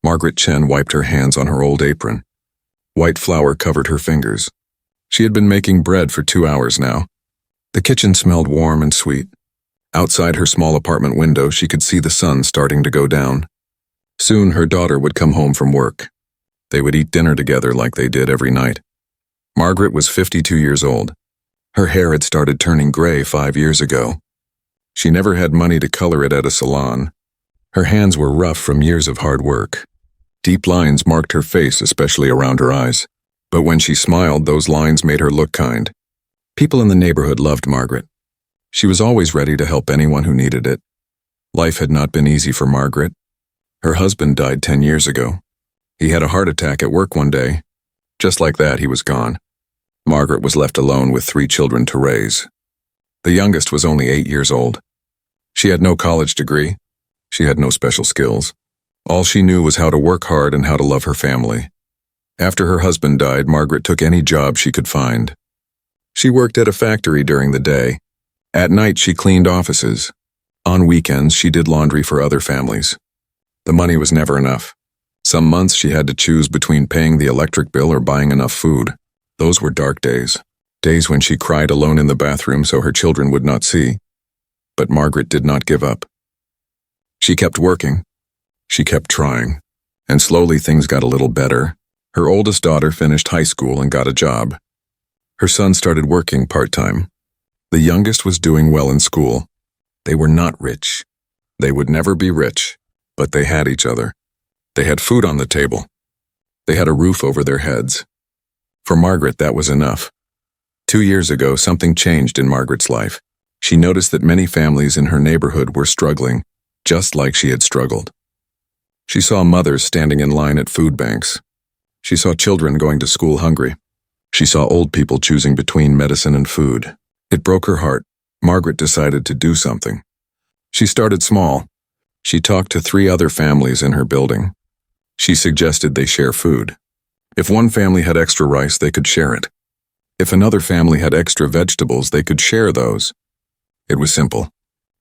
Margaret Chen wiped her hands on her old apron. White flour covered her fingers. She had been making bread for 2 hours now. The kitchen smelled warm and sweet. Outside her small apartment window, she could see the sun starting to go down. Soon her daughter would come home from work. They would eat dinner together like they did every night. Margaret was 52 years old. Her hair had started turning gray 5 years ago. She never had money to color it at a salon. Her hands were rough from years of hard work. Deep lines marked her face, especially around her eyes. But when she smiled, those lines made her look kind. People in the neighborhood loved Margaret. She was always ready to help anyone who needed it. Life had not been easy for Margaret. Her husband died 10 years ago. He had a heart attack at work one day. Just like that, he was gone. Margaret was left alone with 3 children to raise. The youngest was only 8 years old. She had no college degree. She had no special skills. All she knew was how to work hard and how to love her family. After her husband died, Margaret took any job she could find. She worked at a factory during the day. At night, she cleaned offices. On weekends, she did laundry for other families. The money was never enough. Some months she had to choose between paying the electric bill or buying enough food. Those were dark days. Days when she cried alone in the bathroom so her children would not see. But Margaret did not give up. She kept working. She kept trying. And slowly things got a little better. Her oldest daughter finished high school and got a job. Her son started working part-time. The youngest was doing well in school. They were not rich. They would never be rich, but they had each other. They had food on the table. They had a roof over their heads. For Margaret, that was enough. 2 years ago, something changed in Margaret's life. She noticed that many families in her neighborhood were struggling, just like she had struggled. She saw mothers standing in line at food banks. She saw children going to school hungry. She saw old people choosing between medicine and food. It broke her heart. Margaret decided to do something. She started small. She talked to 3 other families in her building. She suggested they share food. If one family had extra rice, they could share it. If another family had extra vegetables, they could share those. It was simple,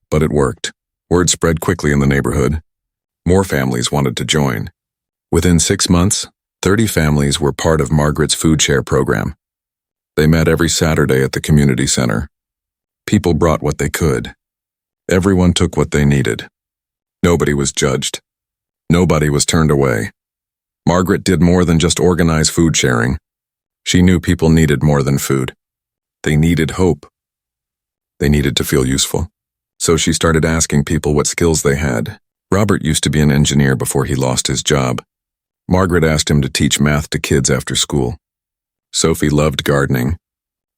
but it worked. Word spread quickly in the neighborhood. More families wanted to join. Within 6 months, 30 families were part of Margaret's food share program. They met every Saturday at the community center. People brought what they could. Everyone took what they needed. Nobody was judged. Nobody was turned away. Margaret did more than just organize food sharing. She knew people needed more than food. They needed hope. They needed to feel useful. So she started asking people what skills they had. Robert used to be an engineer before he lost his job. Margaret asked him to teach math to kids after school. Sophie loved gardening.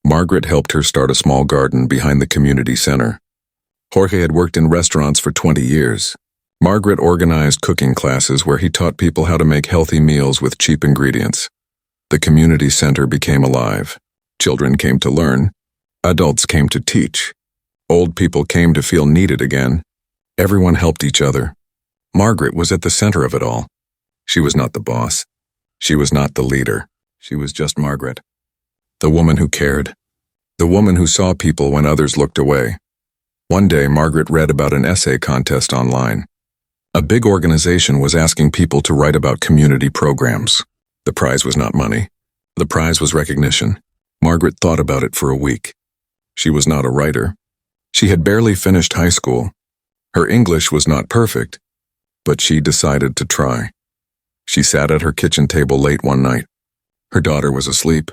Margaret helped her start a small garden behind the community center. Jorge had worked in restaurants for 20 years. Margaret organized cooking classes where he taught people how to make healthy meals with cheap ingredients. The community center became alive. Children came to learn. Adults came to teach. Old people came to feel needed again. Everyone helped each other. Margaret was at the center of it all. She was not the boss. She was not the leader. She was just Margaret. The woman who cared. The woman who saw people when others looked away. One day, Margaret read about an essay contest online. A big organization was asking people to write about community programs. The prize was not money. The prize was recognition. Margaret thought about it for a week. She was not a writer. She had barely finished high school. Her English was not perfect, but she decided to try. She sat at her kitchen table late one night. Her daughter was asleep.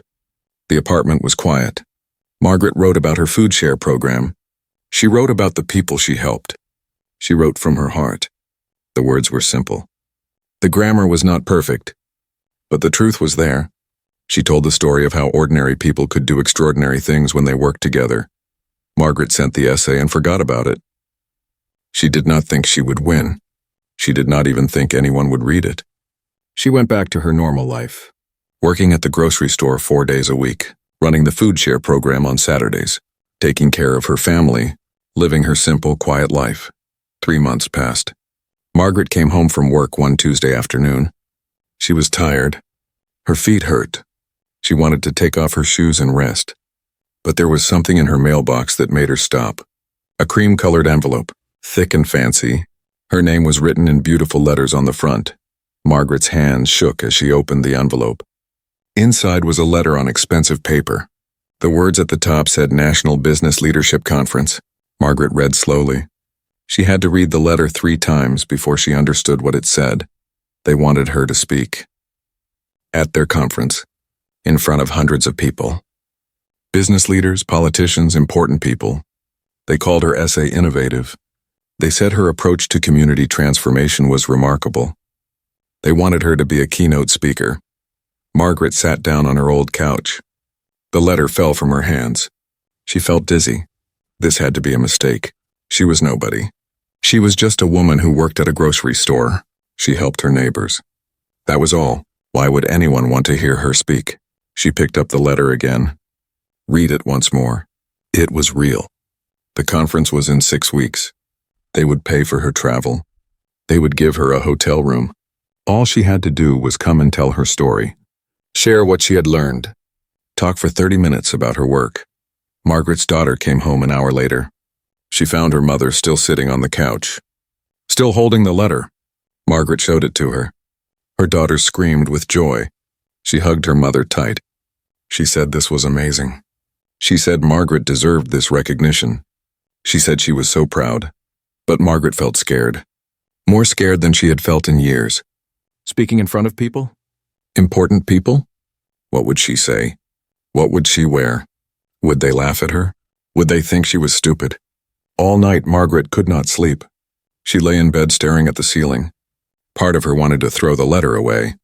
The apartment was quiet. Margaret wrote about her food share program. She wrote about the people she helped. She wrote from her heart. The words were simple. The grammar was not perfect, but the truth was there. She told the story of how ordinary people could do extraordinary things when they worked together. Margaret sent the essay and forgot about it. She did not think she would win. She did not even think anyone would read it. She went back to her normal life, working at the grocery store 4 days a week, running the food share program on Saturdays, taking care of her family, living her simple, quiet life. 3 months passed. Margaret came home from work one Tuesday afternoon. She was tired. Her feet hurt. She wanted to take off her shoes and rest. But there was something in her mailbox that made her stop. A cream-colored envelope, thick and fancy. Her name was written in beautiful letters on the front. Margaret's hands shook as she opened the envelope. Inside was a letter on expensive paper. The words at the top said National Business Leadership Conference. Margaret read slowly. She had to read the letter 3 times before she understood what it said. They wanted her to speak. At their conference, in front of hundreds of people. Business leaders, politicians, important people. They called her essay innovative. They said her approach to community transformation was remarkable. They wanted her to be a keynote speaker. Margaret sat down on her old couch. The letter fell from her hands. She felt dizzy. This had to be a mistake. She was nobody. She was just a woman who worked at a grocery store. She helped her neighbors. That was all. Why would anyone want to hear her speak? She picked up the letter again. Read it once more. It was real. The conference was in 6 weeks. They would pay for her travel. They would give her a hotel room. All she had to do was come and tell her story. Share what she had learned. Talk for 30 minutes about her work. Margaret's daughter came home an hour later. She found her mother still sitting on the couch. Still holding the letter. Margaret showed it to her. Her daughter screamed with joy. She hugged her mother tight. She said this was amazing. She said Margaret deserved this recognition. She said she was so proud. But Margaret felt scared. More scared than she had felt in years. Speaking in front of people? Important people? What would she say? What would she wear? Would they laugh at her? Would they think she was stupid? All night Margaret could not sleep. She lay in bed staring at the ceiling. Part of her wanted to throw the letter away.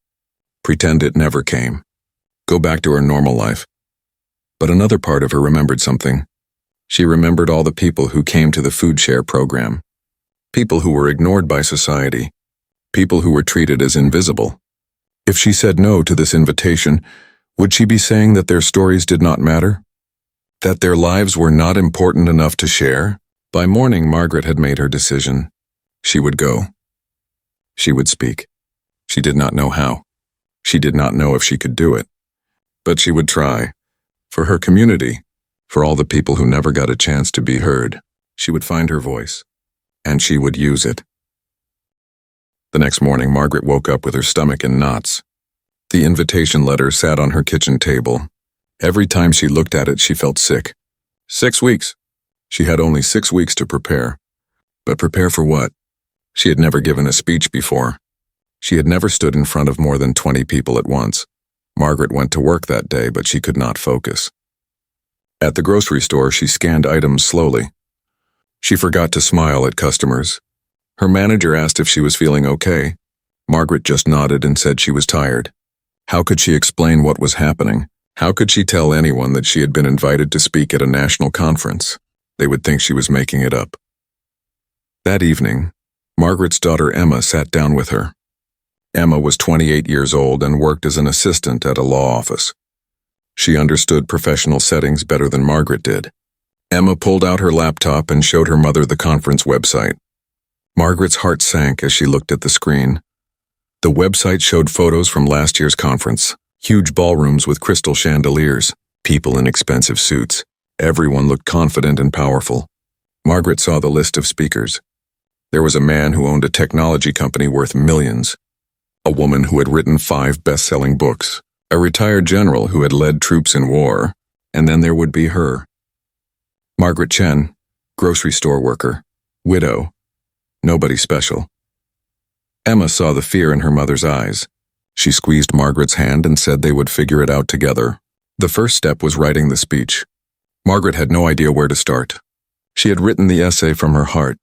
Pretend it never came. Go back to her normal life. But another part of her remembered something. She remembered all the people who came to the food share program. People who were ignored by society. People who were treated as invisible. If she said no to this invitation, would she be saying that their stories did not matter? That their lives were not important enough to share? By morning, Margaret had made her decision. She would go. She would speak. She did not know how. She did not know if she could do it. But she would try. For her community, for all the people who never got a chance to be heard, she would find her voice. And she would use it. The next morning, Margaret woke up with her stomach in knots. The invitation letter sat on her kitchen table. Every time she looked at it, she felt sick. 6 weeks. She had only 6 weeks to prepare. But prepare for what? She had never given a speech before. She had never stood in front of more than 20 people at once. Margaret went to work that day, but she could not focus. At the grocery store, she scanned items slowly. She forgot to smile at customers. Her manager asked if she was feeling okay. Margaret just nodded and said she was tired. How could she explain what was happening? How could she tell anyone that she had been invited to speak at a national conference? They would think she was making it up. That evening, Margaret's daughter Emma sat down with her. Emma was 28 years old and worked as an assistant at a law office. She understood professional settings better than Margaret did. Emma pulled out her laptop and showed her mother the conference website. Margaret's heart sank as she looked at the screen. The website showed photos from last year's conference, huge ballrooms with crystal chandeliers, people in expensive suits. Everyone looked confident and powerful. Margaret saw the list of speakers. There was a man who owned a technology company worth millions, a woman who had written 5 best-selling books, a retired general who had led troops in war, and then there would be her. Margaret Chen, grocery store worker, widow, nobody special. Emma saw the fear in her mother's eyes. She squeezed Margaret's hand and said they would figure it out together. The first step was writing the speech. Margaret had no idea where to start. She had written the essay from her heart,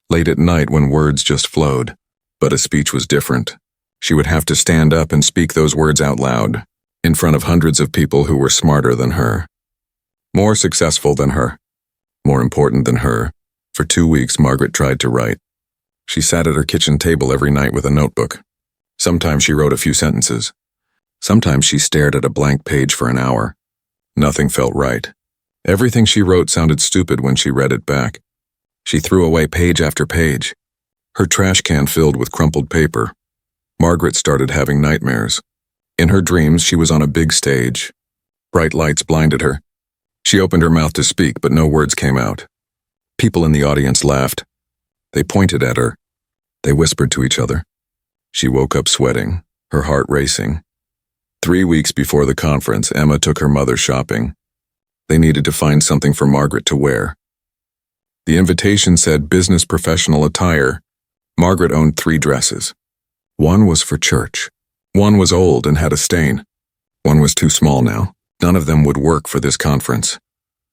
late at night when words just flowed. But a speech was different. She would have to stand up and speak those words out loud, in front of hundreds of people who were smarter than her, more successful than her, more important than her. For 2 weeks, Margaret tried to write. She sat at her kitchen table every night with a notebook. Sometimes she wrote a few sentences. Sometimes she stared at a blank page for an hour. Nothing felt right. Everything she wrote sounded stupid when she read it back. She threw away page after page. Her trash can filled with crumpled paper. Margaret started having nightmares. In her dreams, she was on a big stage. Bright lights blinded her. She opened her mouth to speak, but no words came out. People in the audience laughed. They pointed at her. They whispered to each other. She woke up sweating, her heart racing. 3 weeks before the conference, Emma took her mother shopping. They needed to find something for Margaret to wear. The invitation said business professional attire. Margaret owned 3 dresses. One was for church. One was old and had a stain. One was too small now. None of them would work for this conference.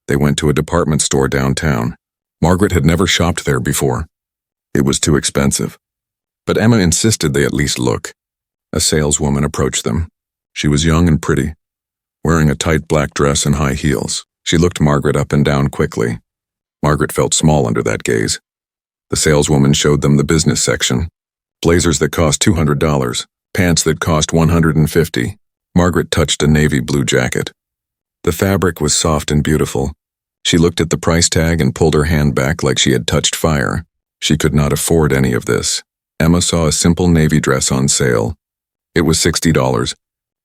They went to a department store downtown. Margaret had never shopped there before. It was too expensive. But Emma insisted they at least look. A saleswoman approached them. She was young and pretty, wearing a tight black dress and high heels. She looked Margaret up and down quickly. Margaret felt small under that gaze. The saleswoman showed them the business section. Blazers that cost $200, pants that cost $150. Margaret touched a navy blue jacket. The fabric was soft and beautiful. She looked at the price tag and pulled her hand back like she had touched fire. She could not afford any of this. Emma saw a simple navy dress on sale. It was $60,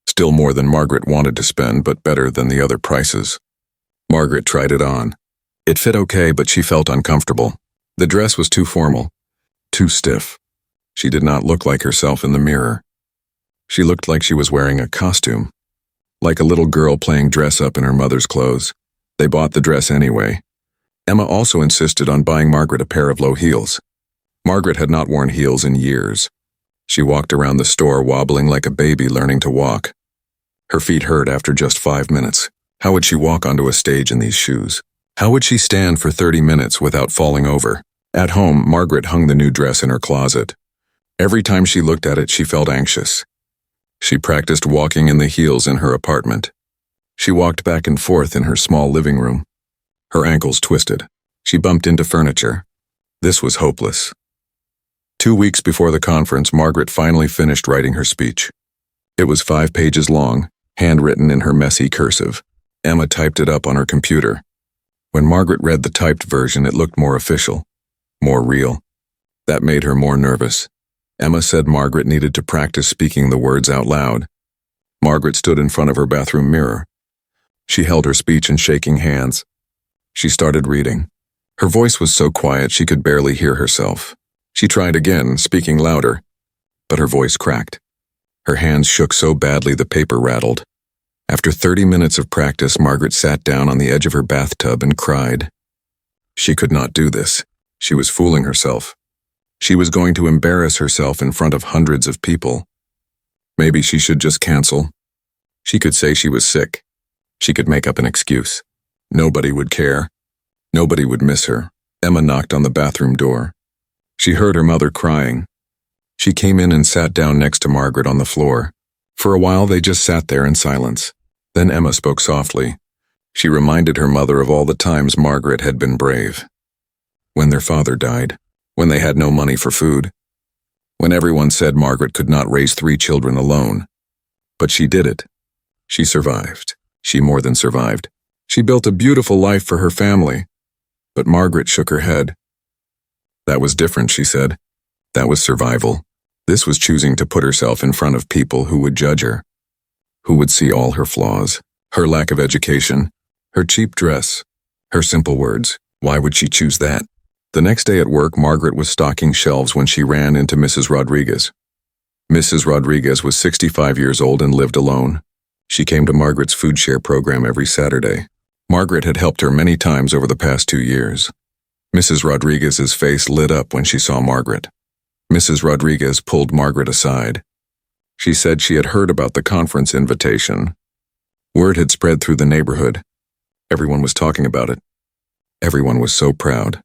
still more than Margaret wanted to spend, but better than the other prices. Margaret tried it on. It fit okay, but she felt uncomfortable. The dress was too formal, too stiff. She did not look like herself in the mirror. She looked like she was wearing a costume, like a little girl playing dress-up in her mother's clothes. They bought the dress anyway. Emma also insisted on buying Margaret a pair of low heels. Margaret had not worn heels in years. She walked around the store wobbling like a baby learning to walk. Her feet hurt after just 5 minutes. How would she walk onto a stage in these shoes? How would she stand for 30 minutes without falling over? At home, Margaret hung the new dress in her closet. Every time she looked at it, she felt anxious. She practiced walking in the heels in her apartment. She walked back and forth in her small living room. Her ankles twisted. She bumped into furniture. This was hopeless. 2 weeks before the conference, Margaret finally finished writing her speech. It was 5 pages long, handwritten in her messy cursive. Emma typed it up on her computer. When Margaret read the typed version, it looked more official, more real. That made her more nervous. Emma said Margaret needed to practice speaking the words out loud. Margaret stood in front of her bathroom mirror. She held her speech in shaking hands. She started reading. Her voice was so quiet she could barely hear herself. She tried again, speaking louder, but her voice cracked. Her hands shook so badly the paper rattled. After 30 minutes of practice, Margaret sat down on the edge of her bathtub and cried. She could not do this. She was fooling herself. She was going to embarrass herself in front of hundreds of people. Maybe she should just cancel. She could say she was sick. She could make up an excuse. Nobody would care. Nobody would miss her. Emma knocked on the bathroom door. She heard her mother crying. She came in and sat down next to Margaret on the floor. For a while they just sat there in silence. Then Emma spoke softly. She reminded her mother of all the times Margaret had been brave. When their father died. When they had no money for food. When everyone said Margaret could not raise 3 children alone. But she did it. She survived. She more than survived. She built a beautiful life for her family. But Margaret shook her head. That was different, she said. That was survival. This was choosing to put herself in front of people who would judge her, who would see all her flaws, her lack of education, her cheap dress, her simple words. Why would she choose that? The next day at work, Margaret was stocking shelves when she ran into Mrs. Rodriguez. Mrs. Rodriguez was 65 years old and lived alone. She came to Margaret's food share program every Saturday. Margaret had helped her many times over the past 2 years. Mrs. Rodriguez's face lit up when she saw Margaret. Mrs. Rodriguez pulled Margaret aside. She said she had heard about the conference invitation. Word had spread through the neighborhood. Everyone was talking about it. Everyone was so proud.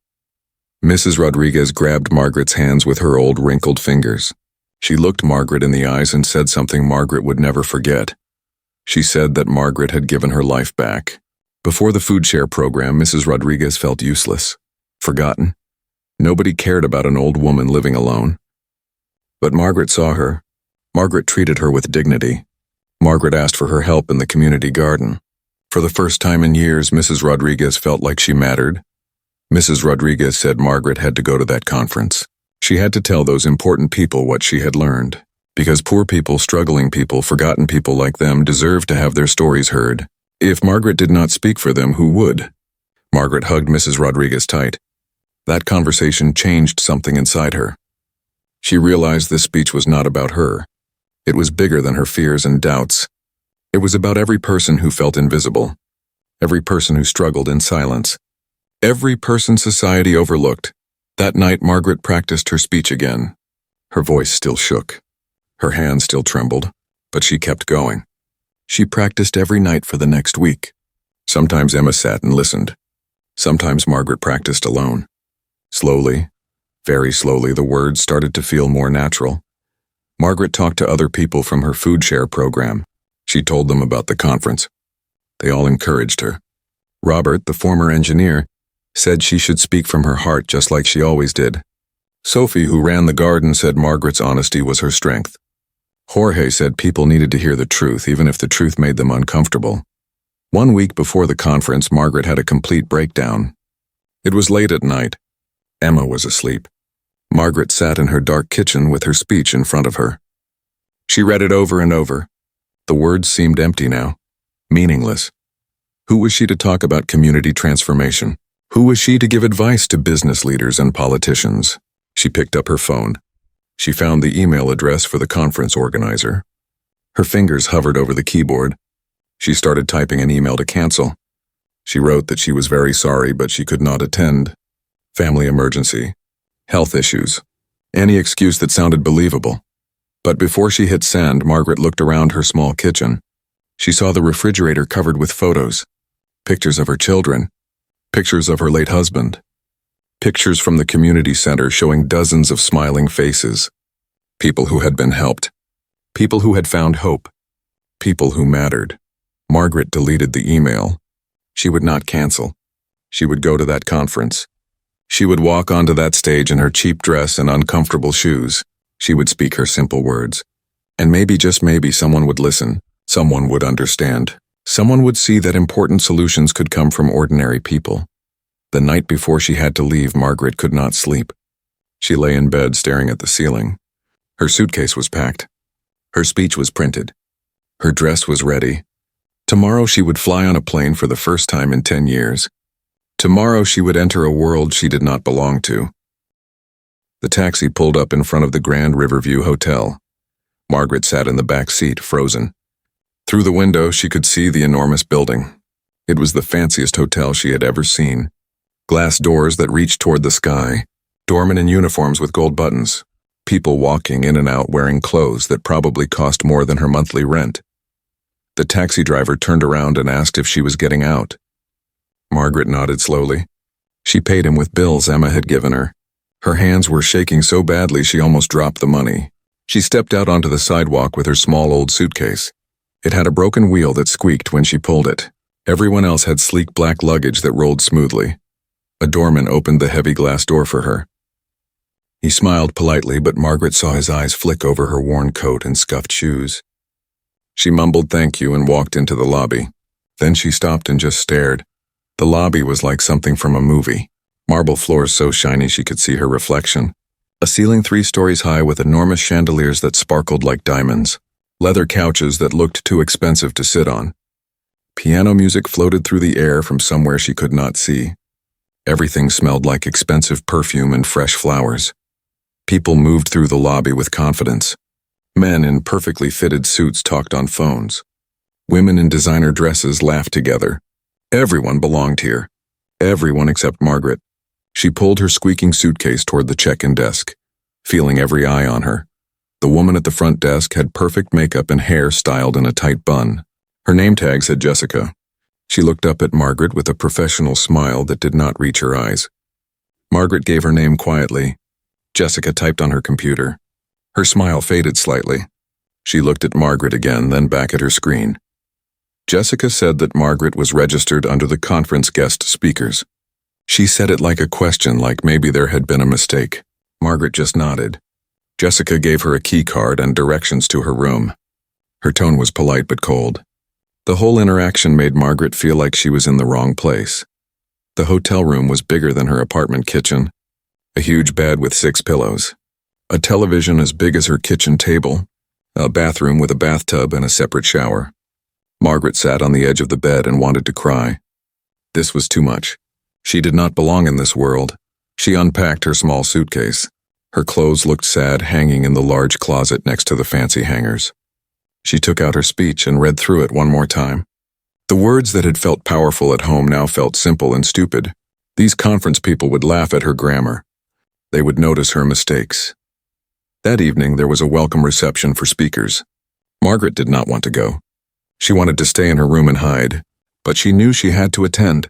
Mrs. Rodriguez grabbed Margaret's hands with her old wrinkled fingers. She looked Margaret in the eyes and said something Margaret would never forget. She said that Margaret had given her life back. Before the food share program, Mrs. Rodriguez felt useless. Forgotten. Nobody cared about an old woman living alone. But Margaret saw her. Margaret treated her with dignity. Margaret asked for her help in the community garden. For the first time in years, Mrs. Rodriguez felt like she mattered. Mrs. Rodriguez said Margaret had to go to that conference. She had to tell those important people what she had learned. Because poor people, struggling people, forgotten people like them deserve to have their stories heard. If Margaret did not speak for them, who would? Margaret hugged Mrs. Rodriguez tight. That conversation changed something inside her. She realized this speech was not about her. It was bigger than her fears and doubts. It was about every person who felt invisible, every person who struggled in silence, every person society overlooked. That night, Margaret practiced her speech again. Her voice still shook. Her hands still trembled, but she kept going. She practiced every night for the next week. Sometimes Emma sat and listened. Sometimes Margaret practiced alone. Slowly, very slowly, the words started to feel more natural. Margaret talked to other people from her food share program. She told them about the conference. They all encouraged her. Robert, the former engineer, said she should speak from her heart just like she always did. Sophie, who ran the garden, said Margaret's honesty was her strength. Jorge said people needed to hear the truth, even if the truth made them uncomfortable. 1 week before the conference, Margaret had a complete breakdown. It was late at night. Emma was asleep. Margaret sat in her dark kitchen with her speech in front of her. She read it over and over. The words seemed empty now, meaningless. Who was she to talk about community transformation? Who was she to give advice to business leaders and politicians? She picked up her phone. She found the email address for the conference organizer. Her fingers hovered over the keyboard. She started typing an email to cancel. She wrote that she was very sorry, but she could not attend. Family emergency. Health issues. Any excuse that sounded believable. But before she hit send, Margaret looked around her small kitchen. She saw the refrigerator covered with photos. Pictures of her children. Pictures of her late husband. Pictures from the community center showing dozens of smiling faces. People who had been helped. People who had found hope. People who mattered. Margaret deleted the email. She would not cancel. She would go to that conference. She would walk onto that stage in her cheap dress and uncomfortable shoes. She would speak her simple words. And maybe, just maybe, someone would listen. Someone would understand. Someone would see that important solutions could come from ordinary people. The night before she had to leave, Margaret could not sleep. She lay in bed staring at the ceiling. Her suitcase was packed. Her speech was printed. Her dress was ready. Tomorrow she would fly on a plane for the first time in 10 years. Tomorrow she would enter a world she did not belong to. The taxi pulled up in front of the Grand Riverview Hotel. Margaret sat in the back seat, frozen. Through the window, she could see the enormous building. It was the fanciest hotel she had ever seen. Glass doors that reached toward the sky, doormen in uniforms with gold buttons, people walking in and out wearing clothes that probably cost more than her monthly rent. The taxi driver turned around and asked if she was getting out. Margaret nodded slowly. She paid him with bills Emma had given her. Her hands were shaking so badly she almost dropped the money. She stepped out onto the sidewalk with her small old suitcase. It had a broken wheel that squeaked when she pulled it. Everyone else had sleek black luggage that rolled smoothly. A doorman opened the heavy glass door for her. He smiled politely, but Margaret saw his eyes flick over her worn coat and scuffed shoes. She mumbled thank you and walked into the lobby. Then she stopped and just stared. The lobby was like something from a movie. Marble floors so shiny she could see her reflection. A ceiling 3 stories high with enormous chandeliers that sparkled like diamonds. Leather couches that looked too expensive to sit on. Piano music floated through the air from somewhere she could not see. Everything smelled like expensive perfume and fresh flowers. People moved through the lobby with confidence. Men in perfectly fitted suits talked on phones. Women in designer dresses laughed together. Everyone belonged here. Everyone except Margaret. She pulled her squeaking suitcase toward the check-in desk, feeling every eye on her. The woman at the front desk had perfect makeup and hair styled in a tight bun. Her name tag said Jessica. She looked up at Margaret with a professional smile that did not reach her eyes. Margaret gave her name quietly. Jessica typed on her computer. Her smile faded slightly. She looked at Margaret again, then back at her screen. Jessica said that Margaret was registered under the conference guest speakers. She said it like a question, like maybe there had been a mistake. Margaret just nodded. Jessica gave her a key card and directions to her room. Her tone was polite but cold. The whole interaction made Margaret feel like she was in the wrong place. The hotel room was bigger than her apartment kitchen. A huge bed with 6 pillows. A television as big as her kitchen table. A bathroom with a bathtub and a separate shower. Margaret sat on the edge of the bed and wanted to cry. This was too much. She did not belong in this world. She unpacked her small suitcase. Her clothes looked sad hanging in the large closet next to the fancy hangers. She took out her speech and read through it one more time. The words that had felt powerful at home now felt simple and stupid. These conference people would laugh at her grammar. They would notice her mistakes. That evening there was a welcome reception for speakers. Margaret did not want to go. She wanted to stay in her room and hide, but she knew she had to attend.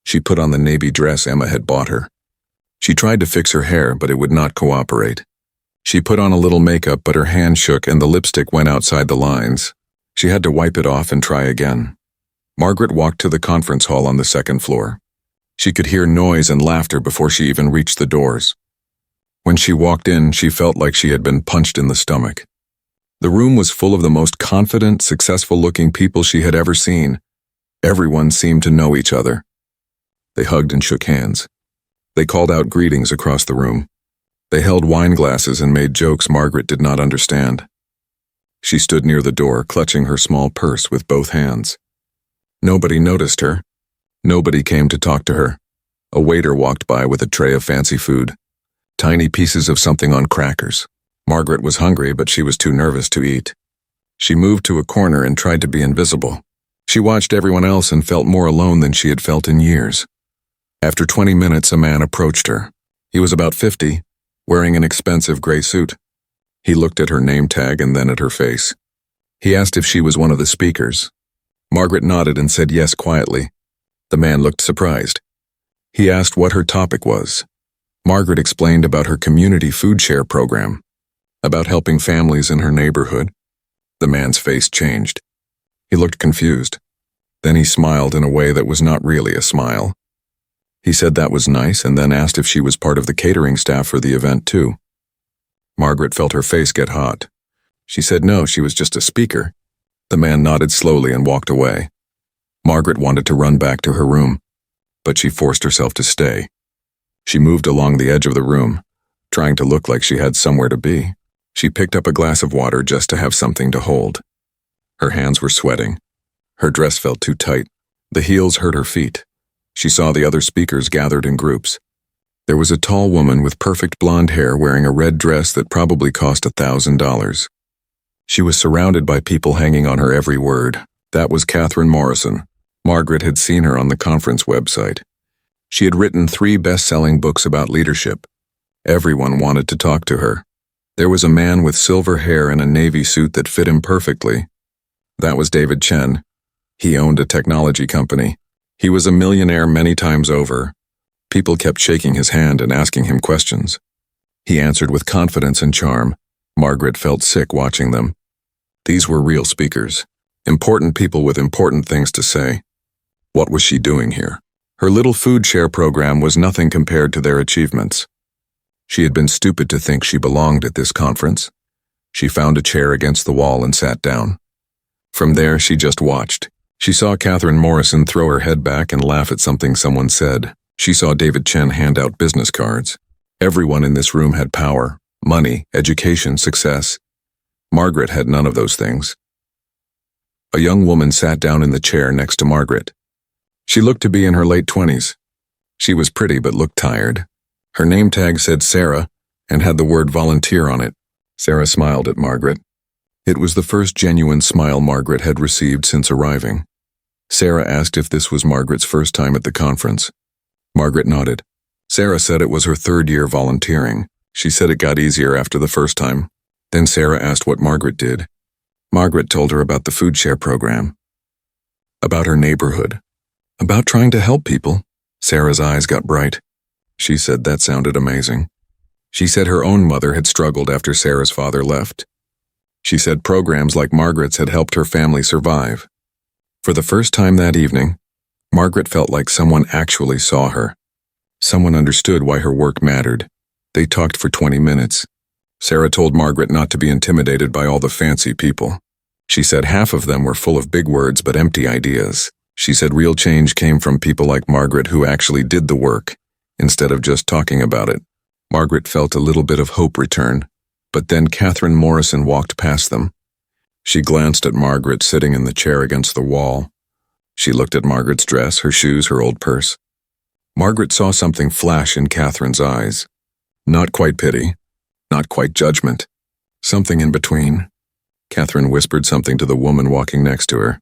She put on the navy dress Emma had bought her. She tried to fix her hair, but it would not cooperate. She put on a little makeup, but her hand shook and the lipstick went outside the lines. She had to wipe it off and try again. Margaret walked to the conference hall on the second floor. She could hear noise and laughter before she even reached the doors. When she walked in, she felt like she had been punched in the stomach. The room was full of the most confident, successful-looking people she had ever seen. Everyone seemed to know each other. They hugged and shook hands. They called out greetings across the room. They held wine glasses and made jokes Margaret did not understand. She stood near the door, clutching her small purse with both hands. Nobody noticed her. Nobody came to talk to her. A waiter walked by with a tray of fancy food. Tiny pieces of something on crackers. Margaret was hungry, but she was too nervous to eat. She moved to a corner and tried to be invisible. She watched everyone else and felt more alone than she had felt in years. After 20 minutes, a man approached her. He was about 50, wearing an expensive gray suit. He looked at her name tag and then at her face. He asked if she was one of the speakers. Margaret nodded and said yes quietly. The man looked surprised. He asked what her topic was. Margaret explained about her community food share program, about helping families in her neighborhood. The man's face changed. He looked confused. Then he smiled in a way that was not really a smile. He said that was nice and then asked if she was part of the catering staff for the event too. Margaret felt her face get hot. She said no, she was just a speaker. The man nodded slowly and walked away. Margaret wanted to run back to her room, but she forced herself to stay. She moved along the edge of the room, trying to look like she had somewhere to be. She picked up a glass of water just to have something to hold. Her hands were sweating. Her dress felt too tight. The heels hurt her feet. She saw the other speakers gathered in groups. There was a tall woman with perfect blonde hair wearing a red dress that probably cost $1,000. She was surrounded by people hanging on her every word. That was Catherine Morrison. Margaret had seen her on the conference website. She had written 3 best-selling books about leadership. Everyone wanted to talk to her. There was a man with silver hair and a navy suit that fit him perfectly. That was David Chen. He owned a technology company. He was a millionaire many times over. People kept shaking his hand and asking him questions. He answered with confidence and charm. Margaret felt sick watching them. These were real speakers. Important people with important things to say. What was she doing here? Her little food share program was nothing compared to their achievements. She had been stupid to think she belonged at this conference. She found a chair against the wall and sat down. From there, she just watched. She saw Catherine Morrison throw her head back and laugh at something someone said. She saw David Chen hand out business cards. Everyone in this room had power, money, education, success. Margaret had none of those things. A young woman sat down in the chair next to Margaret. She looked to be in her late 20s. She was pretty but looked tired. Her name tag said Sarah and had the word volunteer on it. Sarah smiled at Margaret. It was the first genuine smile Margaret had received since arriving. Sarah asked if this was Margaret's first time at the conference. Margaret nodded. Sarah said it was her 3rd year volunteering. She said it got easier after the first time. Then Sarah asked what Margaret did. Margaret told her about the food share program, about her neighborhood, about trying to help people. Sarah's eyes got bright. She said that sounded amazing. She said her own mother had struggled after Sarah's father left. She said programs like Margaret's had helped her family survive. For the first time that evening, Margaret felt like someone actually saw her. Someone understood why her work mattered. They talked for 20 minutes. Sarah told Margaret not to be intimidated by all the fancy people. She said half of them were full of big words but empty ideas. She said real change came from people like Margaret who actually did the work, instead of just talking about it. Margaret felt a little bit of hope return, but then Catherine Morrison walked past them. She glanced at Margaret sitting in the chair against the wall. She looked at Margaret's dress, her shoes, her old purse. Margaret saw something flash in Catherine's eyes. Not quite pity, Not quite judgment. Something in between. Catherine whispered something to the woman walking next to her.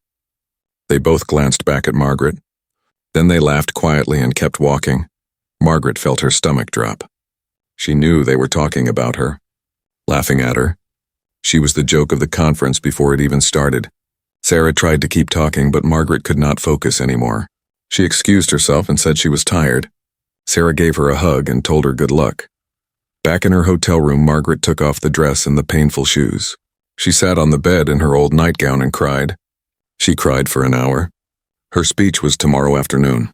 They both glanced back at Margaret. Then they laughed quietly and kept walking. Margaret felt her stomach drop. She knew they were talking about her, laughing at her. She was the joke of the conference before it even started. Sarah tried to keep talking, but Margaret could not focus anymore. She excused herself and said she was tired. Sarah gave her a hug and told her good luck. Back in her hotel room, Margaret took off the dress and the painful shoes. She sat on the bed in her old nightgown and cried. She cried for an hour. Her speech was tomorrow afternoon.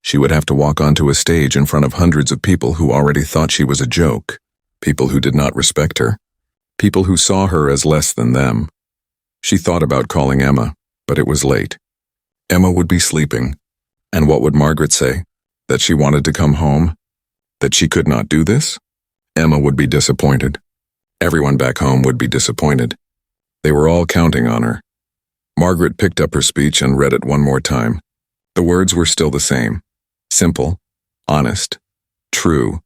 She would have to walk onto a stage in front of hundreds of people who already thought she was a joke, people who did not respect her, people who saw her as less than them. She thought about calling Emma, but it was late. Emma would be sleeping. And what would Margaret say? That she wanted to come home? That she could not do this? Emma would be disappointed. Everyone back home would be disappointed. They were all counting on her. Margaret picked up her speech and read it one more time. The words were still the same. Simple, honest, true.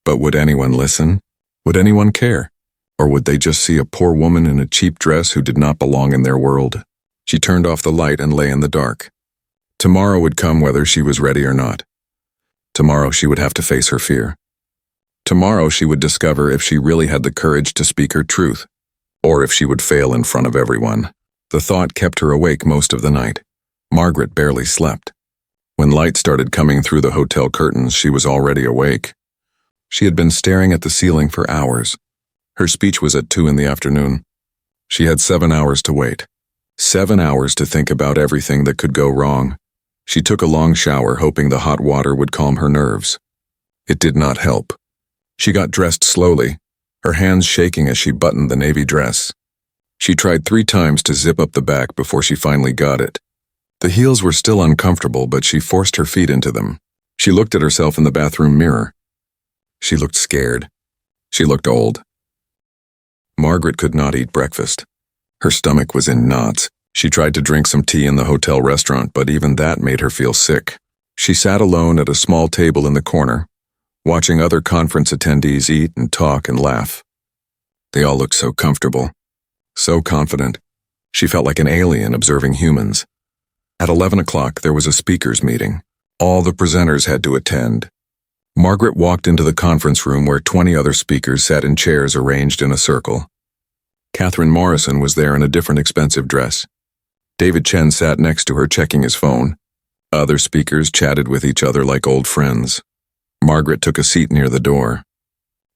But would anyone listen? Would anyone care? Or would they just see a poor woman in a cheap dress who did not belong in their world? She turned off the light and lay in the dark. Tomorrow would come whether she was ready or not. Tomorrow she would have to face her fear. Tomorrow she would discover if she really had the courage to speak her truth, or if she would fail in front of everyone. The thought kept her awake most of the night. Margaret barely slept. When light started coming through the hotel curtains, she was already awake. She had been staring at the ceiling for hours. Her speech was at 2 in the afternoon. She had 7 hours to wait. 7 hours to think about everything that could go wrong. She took a long shower, hoping the hot water would calm her nerves. It did not help. She got dressed slowly, her hands shaking as she buttoned the navy dress. She tried 3 times to zip up the back before she finally got it. The heels were still uncomfortable, but she forced her feet into them. She looked at herself in the bathroom mirror. She looked scared. She looked old. Margaret could not eat breakfast. Her stomach was in knots. She tried to drink some tea in the hotel restaurant, but even that made her feel sick. She sat alone at a small table in the corner, watching other conference attendees eat and talk and laugh. They all looked so comfortable, so confident. She felt like an alien observing humans. At 11 o'clock, there was a speakers meeting. All the presenters had to attend. Margaret walked into the conference room where 20 other speakers sat in chairs arranged in a circle. Catherine Morrison was there in a different expensive dress. David Chen sat next to her checking his phone. Other speakers chatted with each other like old friends. Margaret took a seat near the door.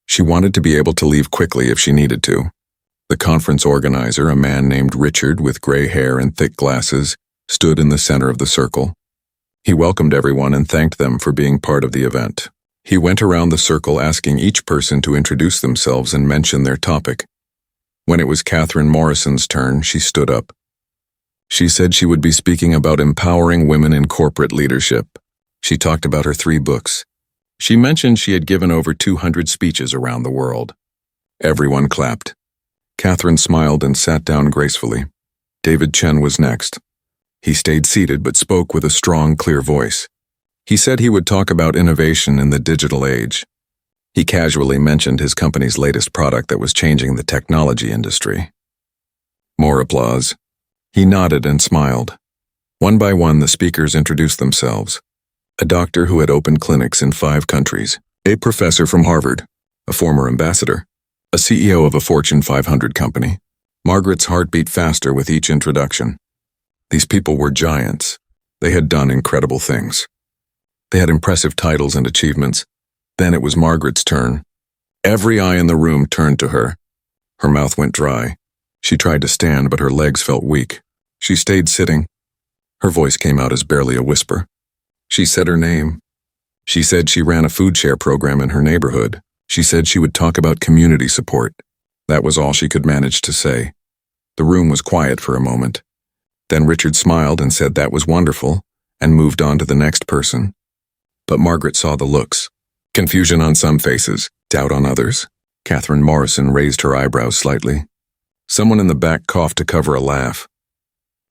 She wanted to be able to leave quickly if she needed to. The conference organizer, a man named Richard with gray hair and thick glasses, stood in the center of the circle. He welcomed everyone and thanked them for being part of the event. He went around the circle asking each person to introduce themselves and mention their topic. When it was Catherine Morrison's turn, she stood up. She said she would be speaking about empowering women in corporate leadership. She talked about her 3 books. She mentioned she had given over 200 speeches around the world. Everyone clapped. Catherine smiled and sat down gracefully. David Chen was next. He stayed seated but spoke with a strong, clear voice. He said he would talk about innovation in the digital age. He casually mentioned his company's latest product that was changing the technology industry. More applause. He nodded and smiled. One by one, the speakers introduced themselves. A doctor who had opened clinics in 5 countries, a professor from Harvard, a former ambassador, a CEO of a Fortune 500 company. Margaret's heart beat faster with each introduction. These people were giants. They had done incredible things. They had impressive titles and achievements. Then it was Margaret's turn. Every eye in the room turned to her. Her mouth went dry. She tried to stand, but her legs felt weak. She stayed sitting. Her voice came out as barely a whisper. She said her name. She said she ran a food share program in her neighborhood. She said she would talk about community support. That was all she could manage to say. The room was quiet for a moment. Then Richard smiled and said that was wonderful, and moved on to the next person. But Margaret saw the looks. Confusion on some faces, doubt on others. Catherine Morrison raised her eyebrows slightly. Someone in the back coughed to cover a laugh.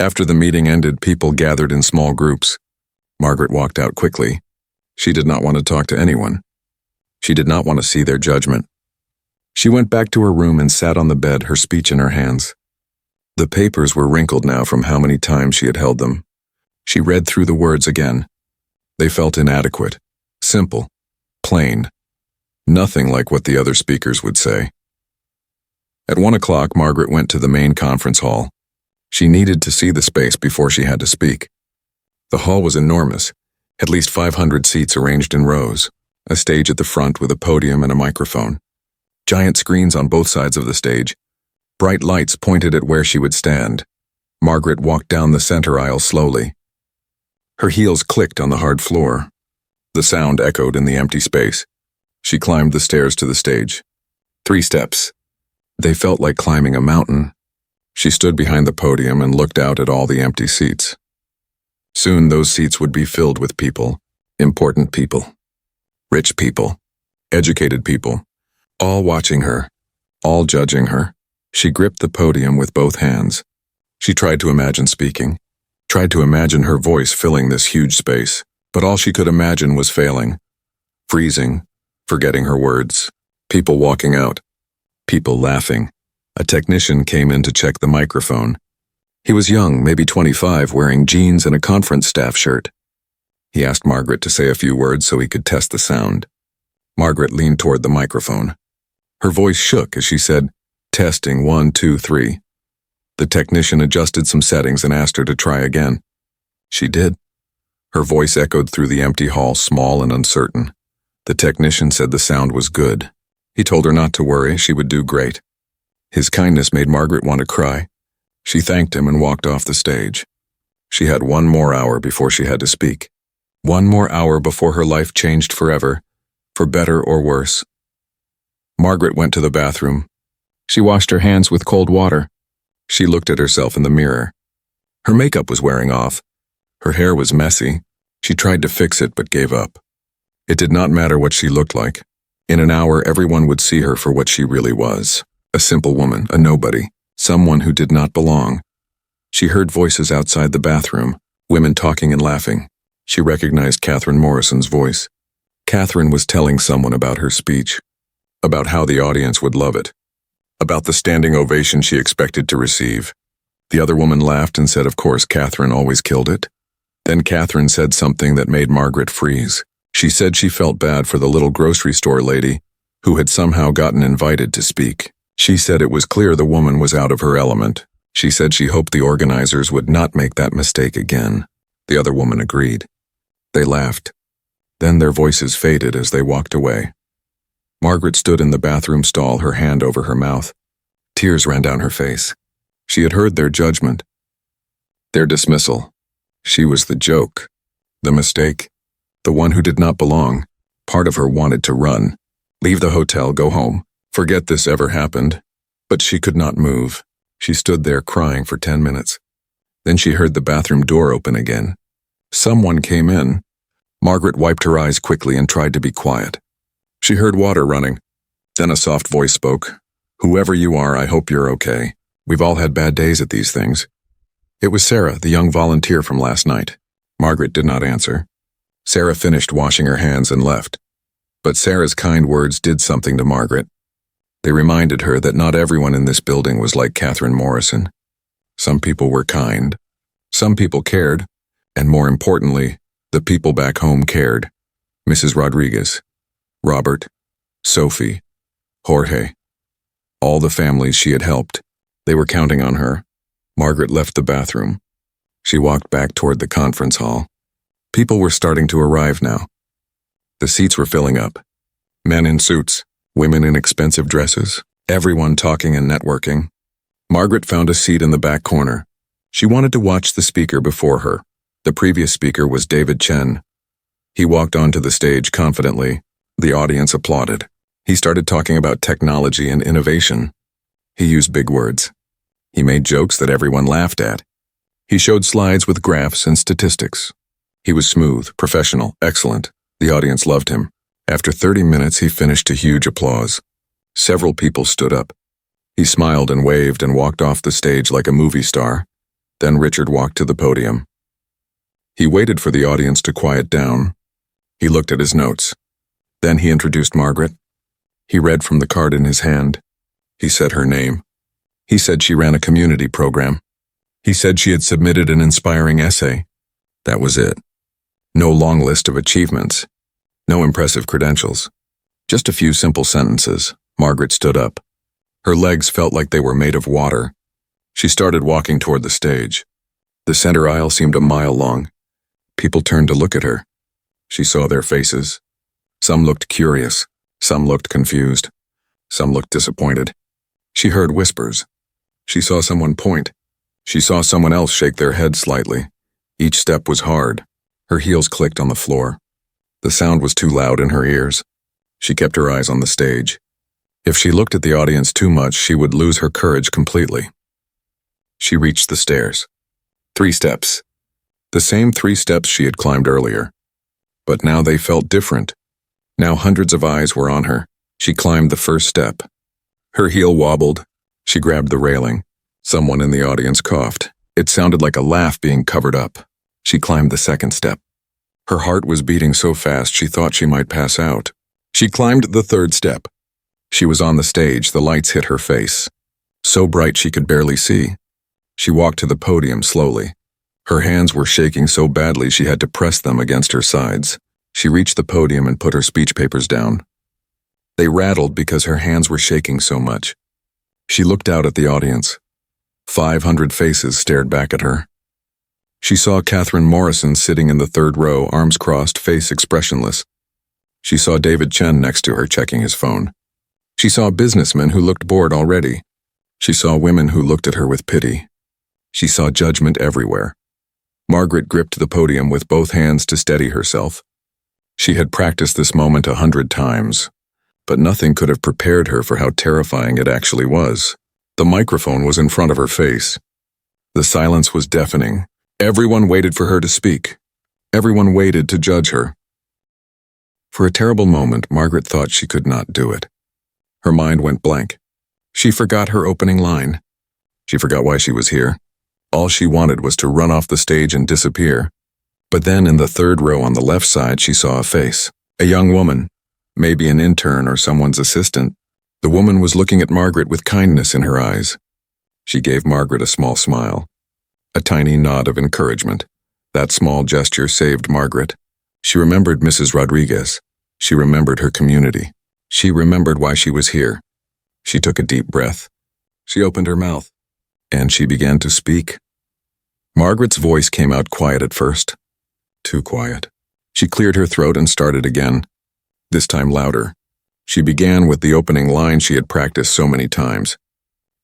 After the meeting ended, people gathered in small groups. Margaret walked out quickly. She did not want to talk to anyone. She did not want to see their judgment. She went back to her room and sat on the bed, her speech in her hands. The papers were wrinkled now from how many times she had held them. She read through the words again. They felt inadequate, simple, plain. Nothing like what the other speakers would say. At 1 o'clock, Margaret went to the main conference hall. She needed to see the space before she had to speak. The hall was enormous, at least 500 seats arranged in rows, a stage at the front with a podium and a microphone. Giant screens on both sides of the stage. Bright lights pointed at where she would stand. Margaret walked down the center aisle slowly. Her heels clicked on the hard floor. The sound echoed in the empty space. She climbed the stairs to the stage. 3 steps. They felt like climbing a mountain. She stood behind the podium and looked out at all the empty seats. Soon those seats would be filled with people, important people, rich people, educated people, all watching her, all judging her. She gripped the podium with both hands. She tried to imagine speaking, tried to imagine her voice filling this huge space, but all she could imagine was failing, freezing, forgetting her words, people walking out, people laughing. A technician came in to check the microphone. He was young, maybe 25, wearing jeans and a conference staff shirt. He asked Margaret to say a few words so he could test the sound. Margaret leaned toward the microphone. Her voice shook as she said, "Testing, 1, 2, 3. The technician adjusted some settings and asked her to try again. She did. Her voice echoed through the empty hall, small and uncertain. The technician said the sound was good. He told her not to worry, she would do great. His kindness made Margaret want to cry. She thanked him and walked off the stage. She had 1 more hour before she had to speak. 1 more hour before her life changed forever, for better or worse. Margaret went to the bathroom. She washed her hands with cold water. She looked at herself in the mirror. Her makeup was wearing off. Her hair was messy. She tried to fix it but gave up. It did not matter what she looked like. In an hour, everyone would see her for what she really was. A simple woman, a nobody, someone who did not belong. She heard voices outside the bathroom, women talking and laughing. She recognized Catherine Morrison's voice. Catherine was telling someone about her speech, about how the audience would love it, about the standing ovation she expected to receive. The other woman laughed and said, of course, Catherine always killed it. Then Catherine said something that made Margaret freeze. She said she felt bad for the little grocery store lady who had somehow gotten invited to speak. She said it was clear the woman was out of her element. She said she hoped the organizers would not make that mistake again. The other woman agreed. They laughed. Then their voices faded as they walked away. Margaret stood in the bathroom stall, her hand over her mouth. Tears ran down her face. She had heard their judgment, their dismissal. She was the joke, the mistake, the one who did not belong. Part of her wanted to run, leave the hotel, go home, forget this ever happened. But she could not move. She stood there crying for 10 minutes. Then she heard the bathroom door open again. Someone came in. Margaret wiped her eyes quickly and tried to be quiet. She heard water running. Then a soft voice spoke. Whoever you are, I hope you're okay. We've all had bad days at these things. It was Sarah, the young volunteer from last night. Margaret did not answer. Sarah finished washing her hands and left. But Sarah's kind words did something to Margaret. They reminded her that not everyone in this building was like Catherine Morrison. Some people were kind. Some people cared. And more importantly, the people back home cared. Mrs. Rodriguez, Robert, Sophie, Jorge. All the families she had helped. They were counting on her. Margaret left the bathroom. She walked back toward the conference hall. People were starting to arrive now. The seats were filling up. Men in suits, women in expensive dresses, everyone talking and networking. Margaret found a seat in the back corner. She wanted to watch the speaker before her. The previous speaker was David Chen. He walked onto the stage confidently. The audience applauded. He started talking about technology and innovation. He used big words. He made jokes that everyone laughed at. He showed slides with graphs and statistics. He was smooth, professional, excellent. The audience loved him. After 30 minutes, he finished to huge applause. Several people stood up. He smiled and waved and walked off the stage like a movie star. Then Richard walked to the podium. He waited for the audience to quiet down. He looked at his notes. Then he introduced Margaret. He read from the card in his hand. He said her name. He said she ran a community program. He said she had submitted an inspiring essay. That was it. No long list of achievements. No impressive credentials. Just a few simple sentences. Margaret stood up. Her legs felt like they were made of water. She started walking toward the stage. The center aisle seemed a mile long. People turned to look at her. She saw their faces. Some looked curious. Some looked confused. Some looked disappointed. She heard whispers. She saw someone point. She saw someone else shake their head slightly. Each step was hard. Her heels clicked on the floor. The sound was too loud in her ears. She kept her eyes on the stage. If she looked at the audience too much, she would lose her courage completely. She reached the stairs. 3 steps. The same 3 steps she had climbed earlier. But now they felt different. Now hundreds of eyes were on her. She climbed the first step. Her heel wobbled. She grabbed the railing. Someone in the audience coughed. It sounded like a laugh being covered up. She climbed the second step. Her heart was beating so fast she thought she might pass out. She climbed the third step. She was on the stage. The lights hit her face. So bright she could barely see. She walked to the podium slowly. Her hands were shaking so badly she had to press them against her sides. She reached the podium and put her speech papers down. They rattled because her hands were shaking so much. She looked out at the audience. 500 faces stared back at her. She saw Catherine Morrison sitting in the third row, arms crossed, face expressionless. She saw David Chen next to her checking his phone. She saw businessmen who looked bored already. She saw women who looked at her with pity. She saw judgment everywhere. Margaret gripped the podium with both hands to steady herself. She had practiced this moment 100 times, but nothing could have prepared her for how terrifying it actually was. The microphone was in front of her face. The silence was deafening. Everyone waited for her to speak. Everyone waited to judge her. For a terrible moment, Margaret thought she could not do it. Her mind went blank. She forgot her opening line. She forgot why she was here. All she wanted was to run off the stage and disappear. But then in the third row on the left side, she saw a face. A young woman, maybe an intern or someone's assistant. The woman was looking at Margaret with kindness in her eyes. She gave Margaret a small smile. A tiny nod of encouragement. That small gesture saved Margaret. She remembered Mrs. Rodriguez. She remembered her community. She remembered why she was here. She took a deep breath. She opened her mouth. And she began to speak. Margaret's voice came out quiet at first. Too quiet. She cleared her throat and started again. This time louder. She began with the opening line she had practiced so many times.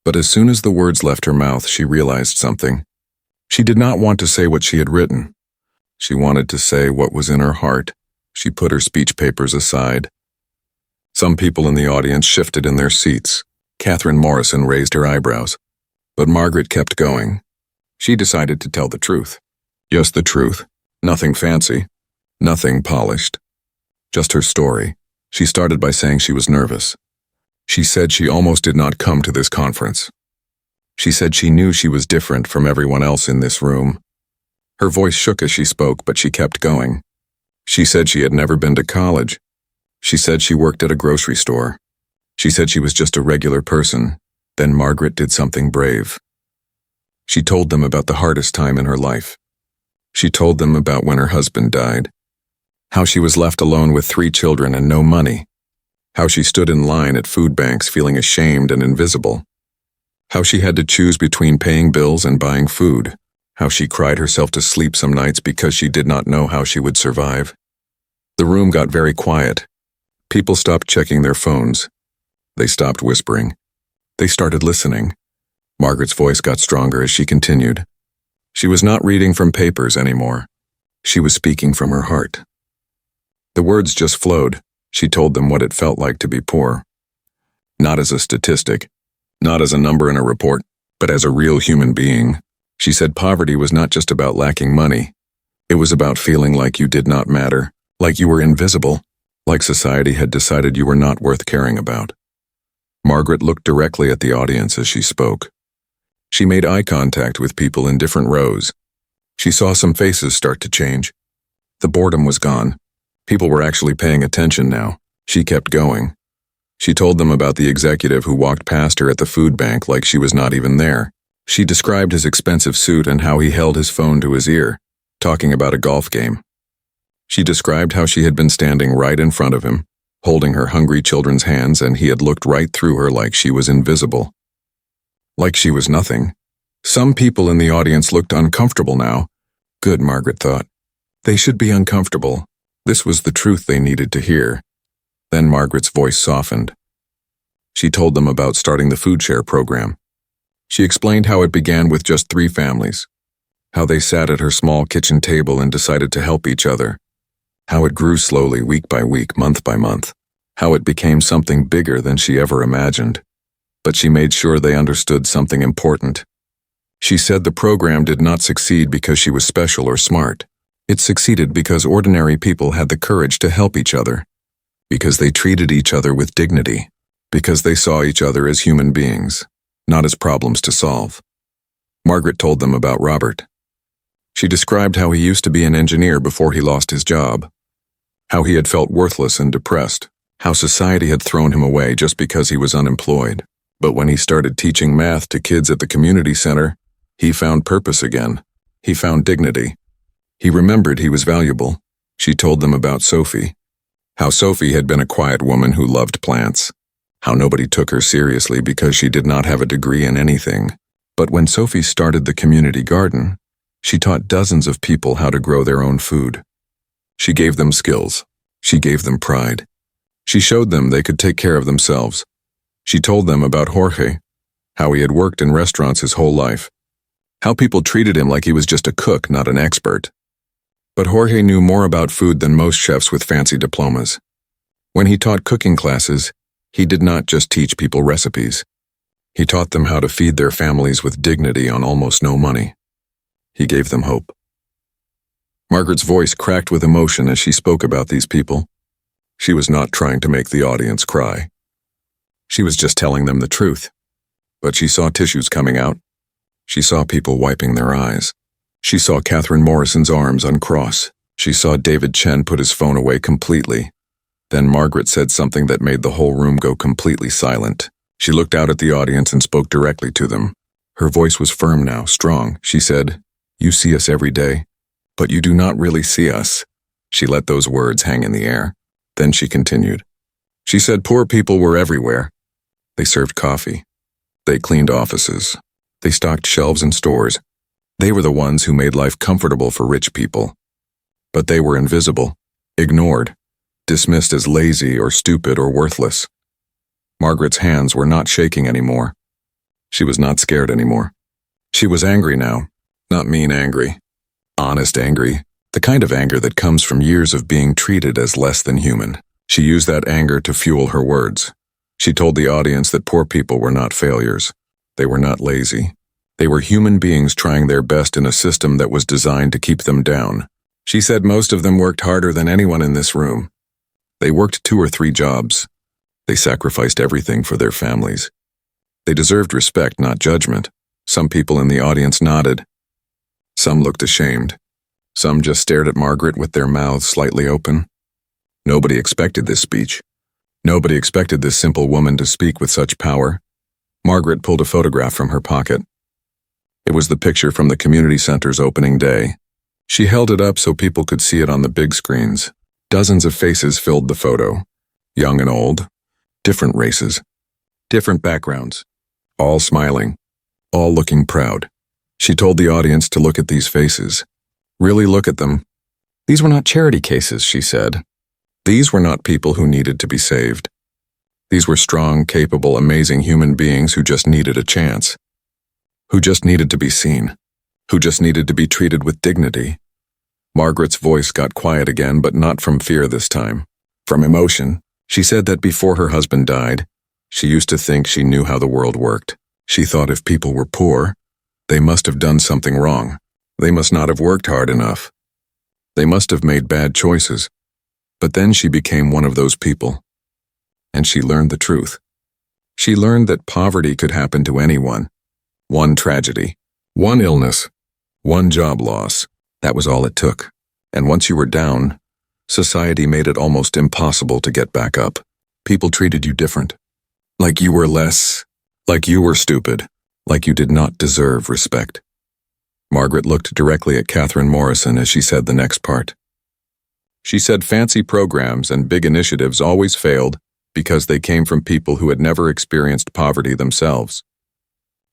But as soon as the words left her mouth, she realized something. She did not want to say what she had written. She wanted to say what was in her heart. She put her speech papers aside. Some people in the audience shifted in their seats. Catherine Morrison raised her eyebrows. But Margaret kept going. She decided to tell the truth. Just the truth. Nothing fancy. Nothing polished. Just her story. She started by saying she was nervous. She said she almost did not come to this conference. She said she knew she was different from everyone else in this room. Her voice shook as she spoke, but she kept going. She said she had never been to college. She said she worked at a grocery store. She said she was just a regular person. Then Margaret did something brave. She told them about the hardest time in her life. She told them about when her husband died. How she was left alone with 3 children and no money. How she stood in line at food banks feeling ashamed and invisible. How she had to choose between paying bills and buying food. How she cried herself to sleep some nights because she did not know how she would survive. The room got very quiet. People stopped checking their phones. They stopped whispering. They started listening. Margaret's voice got stronger as she continued. She was not reading from papers anymore. She was speaking from her heart. The words just flowed. She told them what it felt like to be poor. Not as a statistic, not as a number in a report, but as a real human being. She said poverty was not just about lacking money. It was about feeling like you did not matter, like you were invisible, like society had decided you were not worth caring about. Margaret looked directly at the audience as she spoke. She made eye contact with people in different rows. She saw some faces start to change. The boredom was gone. People were actually paying attention now. She kept going. She told them about the executive who walked past her at the food bank like she was not even there. She described his expensive suit and how he held his phone to his ear, talking about a golf game. She described how she had been standing right in front of him, holding her hungry children's hands, and he had looked right through her like she was invisible. Like she was nothing. Some people in the audience looked uncomfortable now. Good, Margaret thought. They should be uncomfortable. This was the truth they needed to hear. Then Margaret's voice softened. She told them about starting the food share program. She explained how it began with just 3 families, how they sat at her small kitchen table and decided to help each other, how it grew slowly week by week, month by month, how it became something bigger than she ever imagined. But she made sure they understood something important. She said the program did not succeed because she was special or smart. It succeeded because ordinary people had the courage to help each other, because they treated each other with dignity, because they saw each other as human beings, not as problems to solve. Margaret told them about Robert. She described how he used to be an engineer before he lost his job, how he had felt worthless and depressed, how society had thrown him away just because he was unemployed. But when he started teaching math to kids at the community center, he found purpose again. He found dignity. He remembered he was valuable. She told them about Sophie, how Sophie had been a quiet woman who loved plants, how nobody took her seriously because she did not have a degree in anything. But when Sophie started the community garden, she taught dozens of people how to grow their own food. She gave them skills. She gave them pride. She showed them they could take care of themselves. She told them about Jorge, how he had worked in restaurants his whole life, how people treated him like he was just a cook, not an expert. But Jorge knew more about food than most chefs with fancy diplomas. When he taught cooking classes, he did not just teach people recipes. He taught them how to feed their families with dignity on almost no money. He gave them hope. Margaret's voice cracked with emotion as she spoke about these people. She was not trying to make the audience cry. She was just telling them the truth. But she saw tissues coming out. She saw people wiping their eyes. She saw Catherine Morrison's arms uncross. She saw David Chen put his phone away completely. Then Margaret said something that made the whole room go completely silent. She looked out at the audience and spoke directly to them. Her voice was firm now, strong. She said, "You see us every day, but you do not really see us." She let those words hang in the air. Then she continued. She said poor people were everywhere. They served coffee. They cleaned offices. They stocked shelves in stores. They were the ones who made life comfortable for rich people. But they were invisible, ignored, dismissed as lazy or stupid or worthless. Margaret's hands were not shaking anymore. She was not scared anymore. She was angry now, not mean angry, honest angry, the kind of anger that comes from years of being treated as less than human. She used that anger to fuel her words. She told the audience that poor people were not failures. They were not lazy. They were human beings trying their best in a system that was designed to keep them down. She said most of them worked harder than anyone in this room. They worked 2 or 3 jobs. They sacrificed everything for their families. They deserved respect, not judgment. Some people in the audience nodded. Some looked ashamed. Some just stared at Margaret with their mouths slightly open. Nobody expected this speech. Nobody expected this simple woman to speak with such power. Margaret pulled a photograph from her pocket. It was the picture from the community center's opening day. She held it up so people could see it on the big screens. Dozens of faces filled the photo, young and old, different races, different backgrounds, all smiling, all looking proud. She told the audience to look at these faces. Really look at them. These were not charity cases, she said. These were not people who needed to be saved. These were strong, capable, amazing human beings who just needed a chance, who just needed to be seen, who just needed to be treated with dignity. Margaret's voice got quiet again, but not from fear this time. From emotion. She said that before her husband died, she used to think she knew how the world worked. She thought if people were poor, they must have done something wrong. They must not have worked hard enough. They must have made bad choices. But then she became one of those people. And she learned the truth. She learned that poverty could happen to anyone. One tragedy, one illness, one job loss. That was all it took. And once you were down, society made it almost impossible to get back up. People treated you different. Like you were less, like you were stupid, like you did not deserve respect. Margaret looked directly at Catherine Morrison as she said the next part. She said fancy programs and big initiatives always failed because they came from people who had never experienced poverty themselves.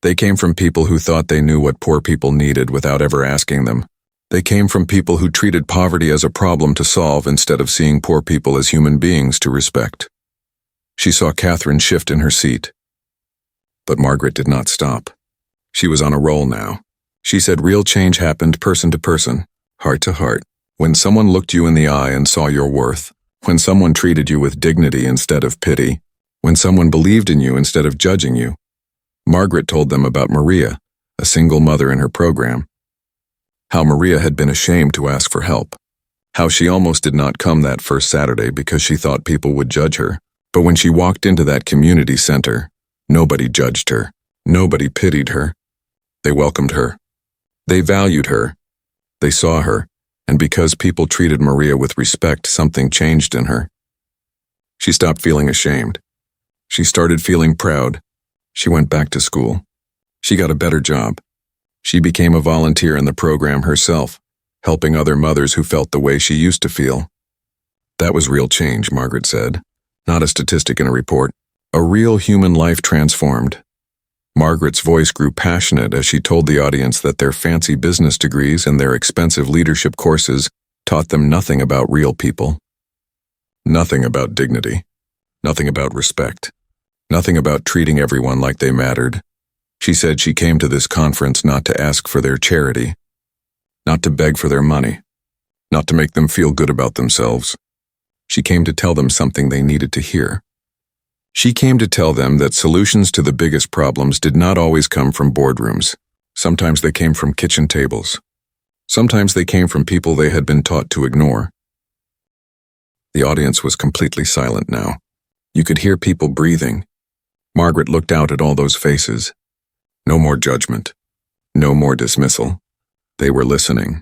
They came from people who thought they knew what poor people needed without ever asking them. They came from people who treated poverty as a problem to solve instead of seeing poor people as human beings to respect. She saw Catherine shift in her seat. But Margaret did not stop. She was on a roll now. She said real change happened person to person, heart to heart. When someone looked you in the eye and saw your worth, when someone treated you with dignity instead of pity, when someone believed in you instead of judging you. Margaret told them about Maria, a single mother in her program. How Maria had been ashamed to ask for help. How she almost did not come that first Saturday because she thought people would judge her. But when she walked into that community center, nobody judged her. Nobody pitied her. They welcomed her. They valued her. They saw her. And because people treated Maria with respect, something changed in her. She stopped feeling ashamed. She started feeling proud. She went back to school. She got a better job. She became a volunteer in the program herself, helping other mothers who felt the way she used to feel. That was real change, Margaret said. Not a statistic in a report. A real human life transformed. Margaret's voice grew passionate as she told the audience that their fancy business degrees and their expensive leadership courses taught them nothing about real people. Nothing about dignity. Nothing about respect. Nothing about treating everyone like they mattered. She said she came to this conference not to ask for their charity, not to beg for their money, not to make them feel good about themselves. She came to tell them something they needed to hear. She came to tell them that solutions to the biggest problems did not always come from boardrooms. Sometimes they came from kitchen tables. Sometimes they came from people they had been taught to ignore. The audience was completely silent now. You could hear people breathing. Margaret looked out at all those faces. No more judgment. No more dismissal. They were listening.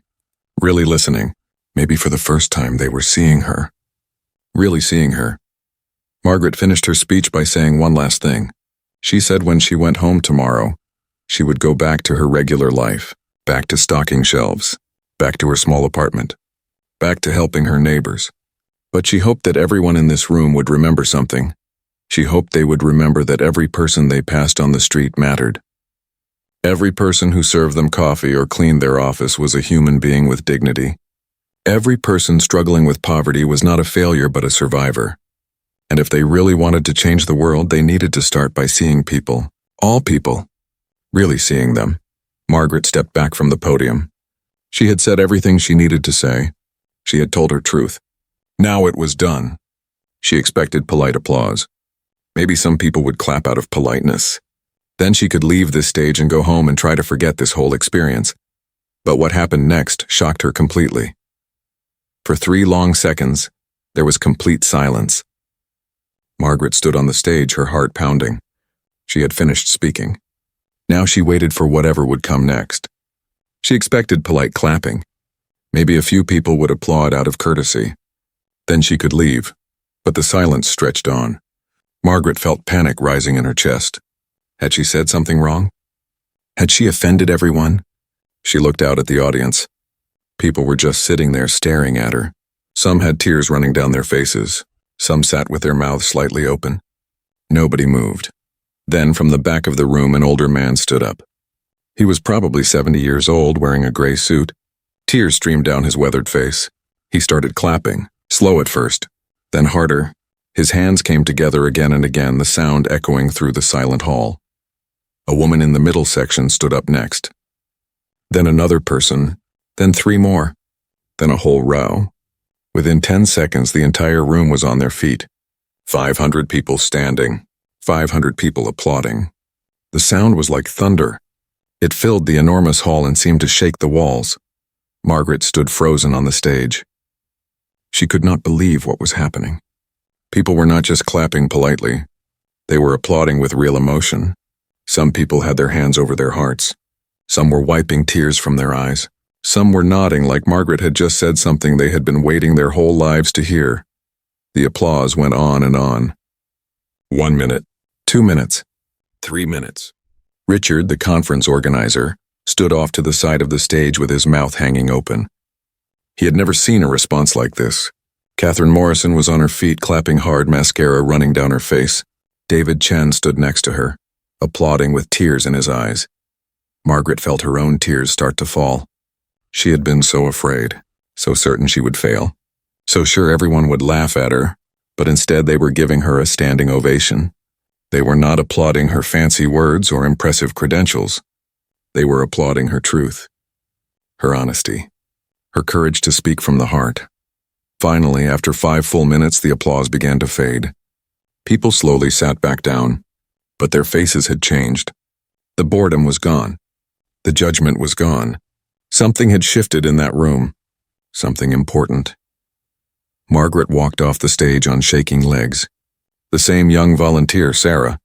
Really listening. Maybe for the first time they were seeing her. Really seeing her. Margaret finished her speech by saying one last thing. She said when she went home tomorrow, she would go back to her regular life, back to stocking shelves, back to her small apartment, back to helping her neighbors. But she hoped that everyone in this room would remember something. She hoped they would remember that every person they passed on the street mattered. Every person who served them coffee or cleaned their office was a human being with dignity. Every person struggling with poverty was not a failure but a survivor. And if they really wanted to change the world, they needed to start by seeing people, all people, really seeing them. Margaret stepped back from the podium. She had said everything she needed to say. She had told her truth. Now it was done. She expected polite applause. Maybe some people would clap out of politeness. Then she could leave this stage and go home and try to forget this whole experience. But what happened next shocked her completely. For 3 long seconds, there was complete silence. Margaret stood on the stage, her heart pounding. She had finished speaking. Now she waited for whatever would come next. She expected polite clapping. Maybe a few people would applaud out of courtesy. Then she could leave. But the silence stretched on. Margaret felt panic rising in her chest. Had she said something wrong? Had she offended everyone? She looked out at the audience. People were just sitting there staring at her. Some had tears running down their faces. Some sat with their mouths slightly open. Nobody moved. Then from the back of the room an older man stood up. He was probably 70 years old, wearing a gray suit. Tears streamed down his weathered face. He started clapping, slow at first, then harder. His hands came together again and again, the sound echoing through the silent hall. A woman in the middle section stood up next. Then another person, then 3 more, then a whole row. Within 10 seconds, the entire room was on their feet. 500 people standing, 500 people applauding. The sound was like thunder. It filled the enormous hall and seemed to shake the walls. Margaret stood frozen on the stage. She could not believe what was happening. People were not just clapping politely. They were applauding with real emotion. Some people had their hands over their hearts. Some were wiping tears from their eyes. Some were nodding like Margaret had just said something they had been waiting their whole lives to hear. The applause went on and on. 1 minute. 2 minutes. 3 minutes. Richard, the conference organizer, stood off to the side of the stage with his mouth hanging open. He had never seen a response like this. Catherine Morrison was on her feet, clapping hard, mascara running down her face. David Chen stood next to her, applauding with tears in his eyes. Margaret felt her own tears start to fall. She had been so afraid, so certain she would fail, so sure everyone would laugh at her, but instead they were giving her a standing ovation. They were not applauding her fancy words or impressive credentials. They were applauding her truth, her honesty, her courage to speak from the heart. Finally, after 5 full minutes, the applause began to fade. People slowly sat back down, but their faces had changed. The boredom was gone. The judgment was gone. Something had shifted in that room. Something important. Margaret walked off the stage on shaking legs. The same young volunteer, Sarah,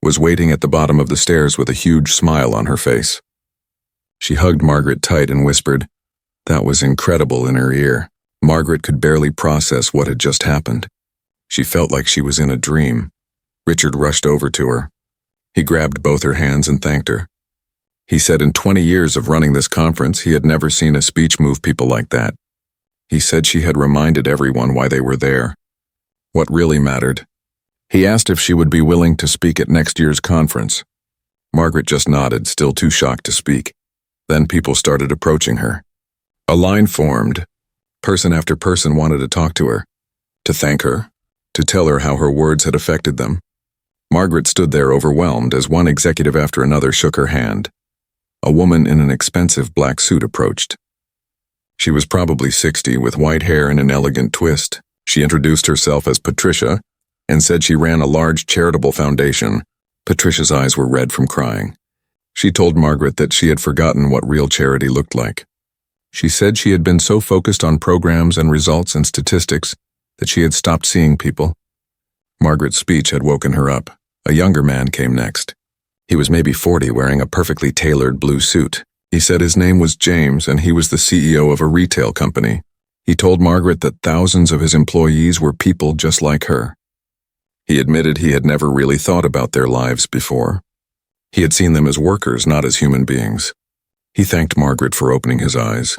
was waiting at the bottom of the stairs with a huge smile on her face. She hugged Margaret tight and whispered, "That was incredible," in her ear. Margaret could barely process what had just happened. She felt like she was in a dream. Richard rushed over to her. He grabbed both her hands and thanked her. He said in 20 years of running this conference, he had never seen a speech move people like that. He said she had reminded everyone why they were there, what really mattered. He asked if she would be willing to speak at next year's conference. Margaret just nodded, still too shocked to speak. Then people started approaching her. A line formed. Person after person wanted to talk to her, to thank her, to tell her how her words had affected them. Margaret stood there overwhelmed as one executive after another shook her hand. A woman in an expensive black suit approached. She was probably 60, with white hair in an elegant twist. She introduced herself as Patricia and said she ran a large charitable foundation. Patricia's eyes were red from crying. She told Margaret that she had forgotten what real charity looked like. She said she had been so focused on programs and results and statistics that she had stopped seeing people. Margaret's speech had woken her up. A younger man came next. He was maybe 40, wearing a perfectly tailored blue suit. He said his name was James and he was the CEO of a retail company. He told Margaret that thousands of his employees were people just like her. He admitted he had never really thought about their lives before. He had seen them as workers, not as human beings. He thanked Margaret for opening his eyes.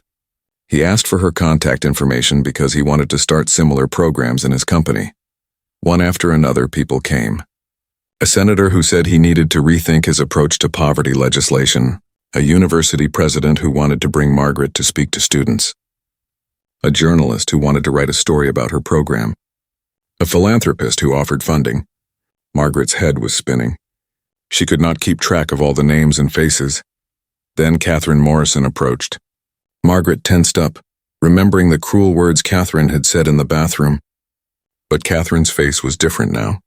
He asked for her contact information because he wanted to start similar programs in his company. One after another, people came. A senator who said he needed to rethink his approach to poverty legislation. A university president who wanted to bring Margaret to speak to students. A journalist who wanted to write a story about her program. A philanthropist who offered funding. Margaret's head was spinning. She could not keep track of all the names and faces. Then Catherine Morrison approached. Margaret tensed up, remembering the cruel words Catherine had said in the bathroom. But Catherine's face was different now.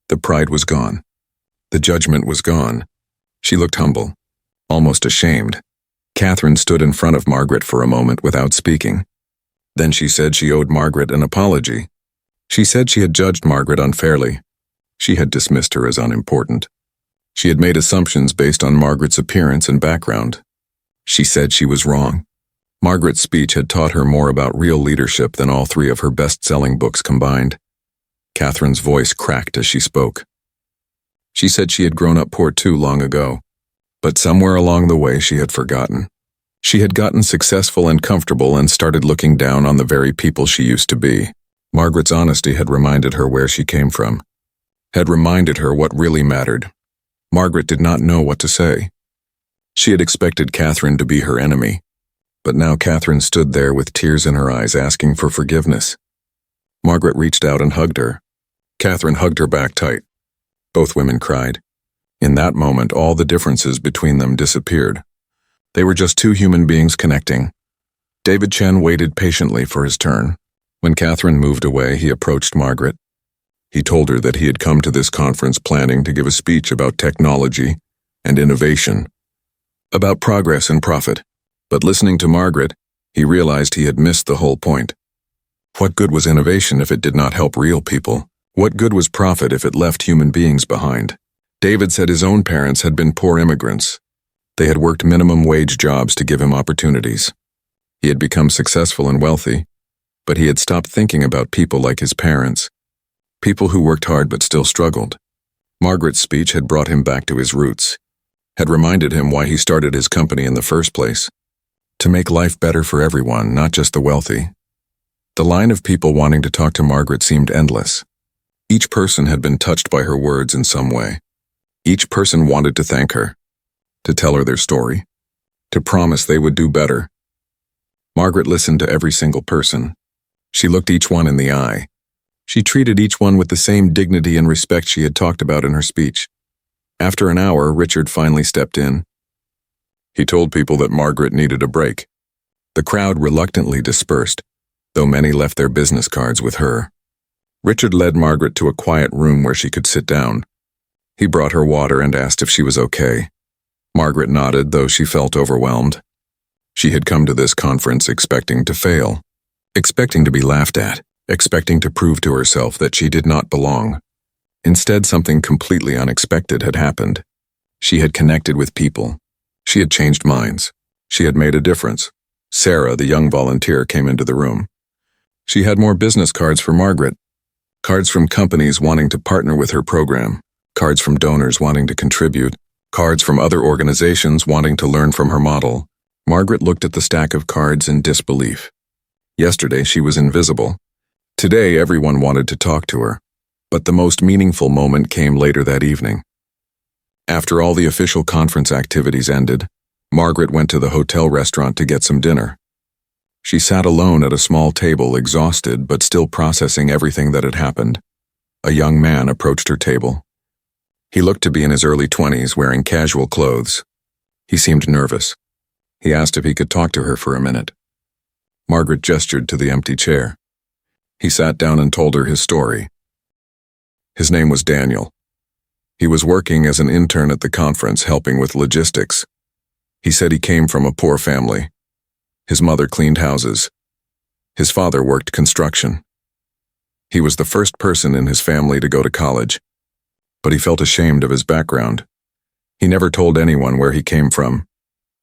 The pride was gone. The judgment was gone. She looked humble, almost ashamed. Catherine stood in front of Margaret for a moment without speaking. Then she said she owed Margaret an apology. She said she had judged Margaret unfairly. She had dismissed her as unimportant. She had made assumptions based on Margaret's appearance and background. She said she was wrong. Margaret's speech had taught her more about real leadership than all 3 of her best-selling books combined. Catherine's voice cracked as she spoke. She said she had grown up poor too long ago, but somewhere along the way she had forgotten. She had gotten successful and comfortable and started looking down on the very people she used to be. Margaret's honesty had reminded her where she came from, had reminded her what really mattered. Margaret did not know what to say. She had expected Catherine to be her enemy, but now Catherine stood there with tears in her eyes asking for forgiveness. Margaret reached out and hugged her. Catherine hugged her back tight. Both women cried. In that moment, all the differences between them disappeared. They were just 2 human beings connecting. David Chen waited patiently for his turn. When Catherine moved away, he approached Margaret. He told her that he had come to this conference planning to give a speech about technology and innovation, about progress and profit. But listening to Margaret, he realized he had missed the whole point. What good was innovation if it did not help real people? What good was profit if it left human beings behind? David said his own parents had been poor immigrants. They had worked minimum wage jobs to give him opportunities. He had become successful and wealthy, but he had stopped thinking about people like his parents, people who worked hard but still struggled. Margaret's speech had brought him back to his roots, had reminded him why he started his company in the first place. To make life better for everyone, not just the wealthy. The line of people wanting to talk to Margaret seemed endless. Each person had been touched by her words in some way. Each person wanted to thank her, to tell her their story, to promise they would do better. Margaret listened to every single person. She looked each one in the eye. She treated each one with the same dignity and respect she had talked about in her speech. After an hour, Richard finally stepped in. He told people that Margaret needed a break. The crowd reluctantly dispersed, though many left their business cards with her. Richard led Margaret to a quiet room where she could sit down. He brought her water and asked if she was okay. Margaret nodded, though she felt overwhelmed. She had come to this conference expecting to fail, expecting to be laughed at, expecting to prove to herself that she did not belong. Instead, something completely unexpected had happened. She had connected with people. She had changed minds. She had made a difference. Sarah, the young volunteer, came into the room. She had more business cards for Margaret. Cards from companies wanting to partner with her program. Cards from donors wanting to contribute. Cards from other organizations wanting to learn from her model. Margaret looked at the stack of cards in disbelief. Yesterday, she was invisible. Today, everyone wanted to talk to her. But the most meaningful moment came later that evening. After all the official conference activities ended, Margaret went to the hotel restaurant to get some dinner. She sat alone at a small table, exhausted but still processing everything that had happened. A young man approached her table. He looked to be in his early 20s, wearing casual clothes. He seemed nervous. He asked if he could talk to her for a minute. Margaret gestured to the empty chair. He sat down and told her his story. His name was Daniel. He was working as an intern at the conference, helping with logistics. He said he came from a poor family. His mother cleaned houses. His father worked construction. He was the first person in his family to go to college, but he felt ashamed of his background. He never told anyone where he came from.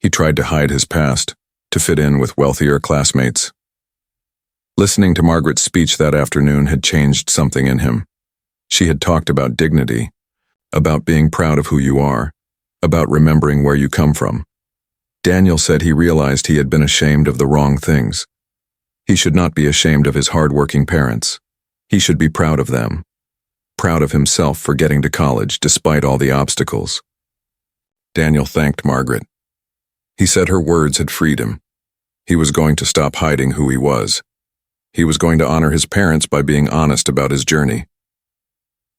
He tried to hide his past, to fit in with wealthier classmates. Listening to Margaret's speech that afternoon had changed something in him. She had talked about dignity, about being proud of who you are, about remembering where you come from. Daniel said he realized he had been ashamed of the wrong things. He should not be ashamed of his hard-working parents. He should be proud of them, proud of himself for getting to college despite all the obstacles. Daniel thanked Margaret. He said her words had freed him. He was going to stop hiding who he was. He was going to honor his parents by being honest about his journey.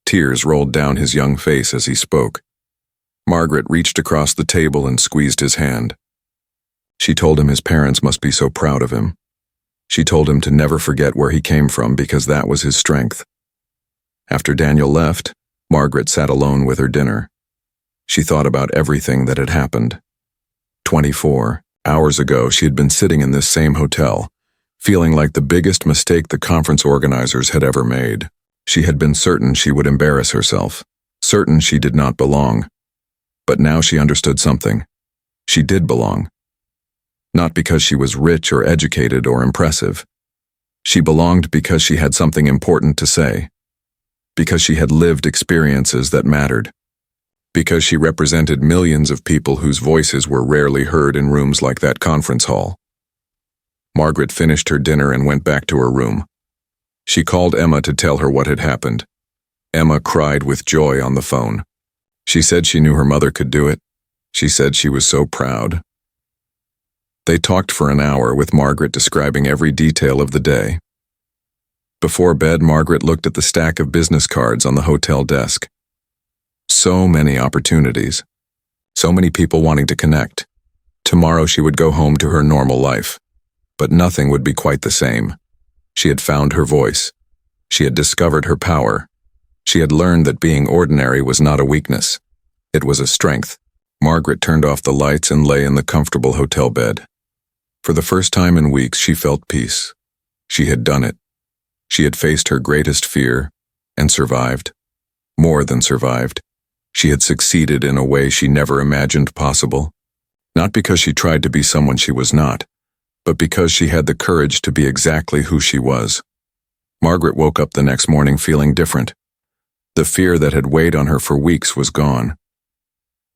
Tears rolled down his young face as he spoke. Margaret reached across the table and squeezed his hand. She told him his parents must be so proud of him. She told him to never forget where he came from because that was his strength. After Daniel left, Margaret sat alone with her dinner. She thought about everything that had happened. 24 hours ago, she had been sitting in this same hotel, feeling like the biggest mistake the conference organizers had ever made. She had been certain she would embarrass herself, certain she did not belong. But now she understood something. She did belong. Not because she was rich or educated or impressive. She belonged because she had something important to say. Because she had lived experiences that mattered. Because she represented millions of people whose voices were rarely heard in rooms like that conference hall. Margaret finished her dinner and went back to her room. She called Emma to tell her what had happened. Emma cried with joy on the phone. She said she knew her mother could do it. She said she was so proud. They talked for an hour, with Margaret describing every detail of the day. Before bed, Margaret looked at the stack of business cards on the hotel desk. So many opportunities. So many people wanting to connect. Tomorrow she would go home to her normal life. But nothing would be quite the same. She had found her voice. She had discovered her power. She had learned that being ordinary was not a weakness. It was a strength. Margaret turned off the lights and lay in the comfortable hotel bed. For the first time in weeks, she felt peace. She had done it. She had faced her greatest fear and survived. More than survived. She had succeeded in a way she never imagined possible. Not because she tried to be someone she was not, but because she had the courage to be exactly who she was. Margaret woke up the next morning feeling different. The fear that had weighed on her for weeks was gone.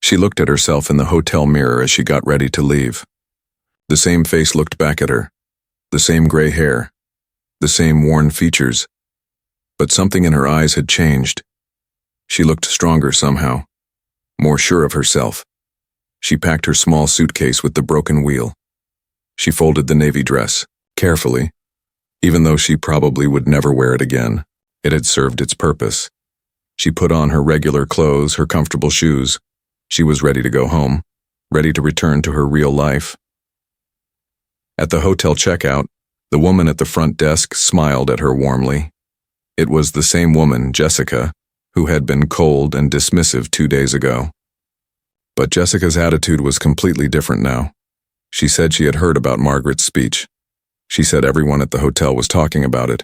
She looked at herself in the hotel mirror as she got ready to leave. The same face looked back at her, the same gray hair, the same worn features, but something in her eyes had changed. She looked stronger somehow, more sure of herself. She packed her small suitcase with the broken wheel. She folded the navy dress, carefully, even though she probably would never wear it again. It had served its purpose. She put on her regular clothes, her comfortable shoes. She was ready to go home, ready to return to her real life. At the hotel checkout, the woman at the front desk smiled at her warmly. It was the same woman, Jessica, who had been cold and dismissive 2 days ago. But Jessica's attitude was completely different now. She said she had heard about Margaret's speech. She said everyone at the hotel was talking about it.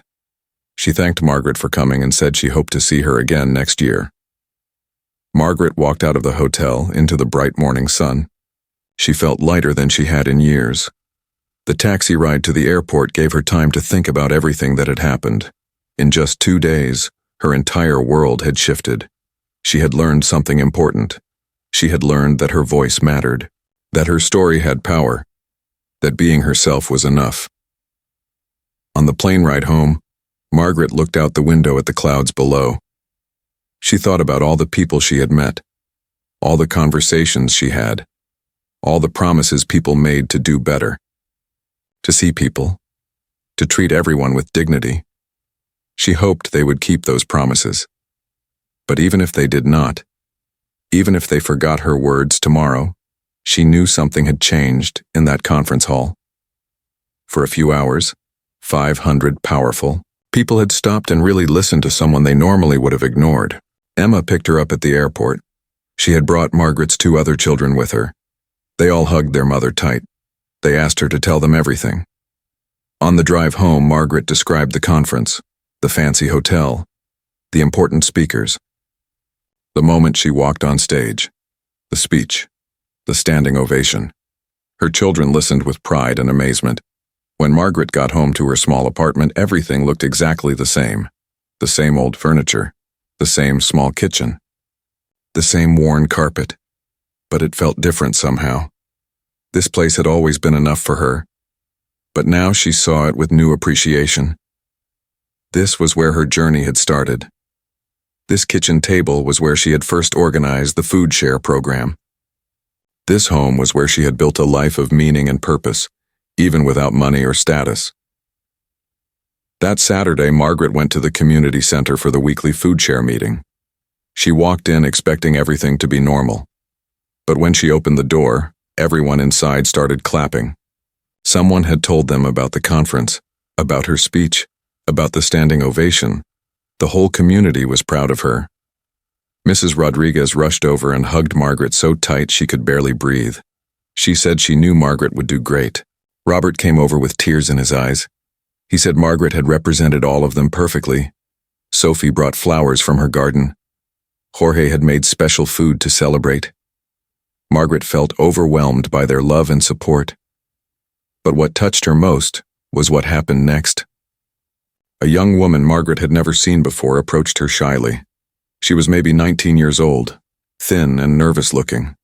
She thanked Margaret for coming and said she hoped to see her again next year. Margaret walked out of the hotel into the bright morning sun. She felt lighter than she had in years. The taxi ride to the airport gave her time to think about everything that had happened. In just 2 days, her entire world had shifted. She had learned something important. She had learned that her voice mattered, that her story had power, that being herself was enough. On the plane ride home, Margaret looked out the window at the clouds below. She thought about all the people she had met, all the conversations she had, all the promises people made to do better, to see people, to treat everyone with dignity. She hoped they would keep those promises. But even if they did not, even if they forgot her words tomorrow, she knew something had changed in that conference hall. For a few hours, 500 powerful people had stopped and really listened to someone they normally would have ignored. Emma picked her up at the airport. She had brought Margaret's 2 other children with her. They all hugged their mother tight. They asked her to tell them everything. On the drive home, Margaret described the conference, the fancy hotel, the important speakers. The moment she walked on stage, the speech, the standing ovation. Her children listened with pride and amazement. When Margaret got home to her small apartment, everything looked exactly the same. The same old furniture, the same small kitchen, the same worn carpet. But it felt different somehow. This place had always been enough for her, but now she saw it with new appreciation. This was where her journey had started. This kitchen table was where she had first organized the food share program. This home was where she had built a life of meaning and purpose, even without money or status. That Saturday, Margaret went to the community center for the weekly food share meeting. She walked in expecting everything to be normal. But when she opened the door, everyone inside started clapping. Someone had told them about the conference, about her speech, about the standing ovation. The whole community was proud of her. Mrs. Rodriguez rushed over and hugged Margaret so tight she could barely breathe. She said she knew Margaret would do great. Robert came over with tears in his eyes. He said Margaret had represented all of them perfectly. Sophie brought flowers from her garden. Jorge had made special food to celebrate. Margaret felt overwhelmed by their love and support. But what touched her most was what happened next. A young woman Margaret had never seen before approached her shyly. She was maybe 19 years old, thin and nervous-looking.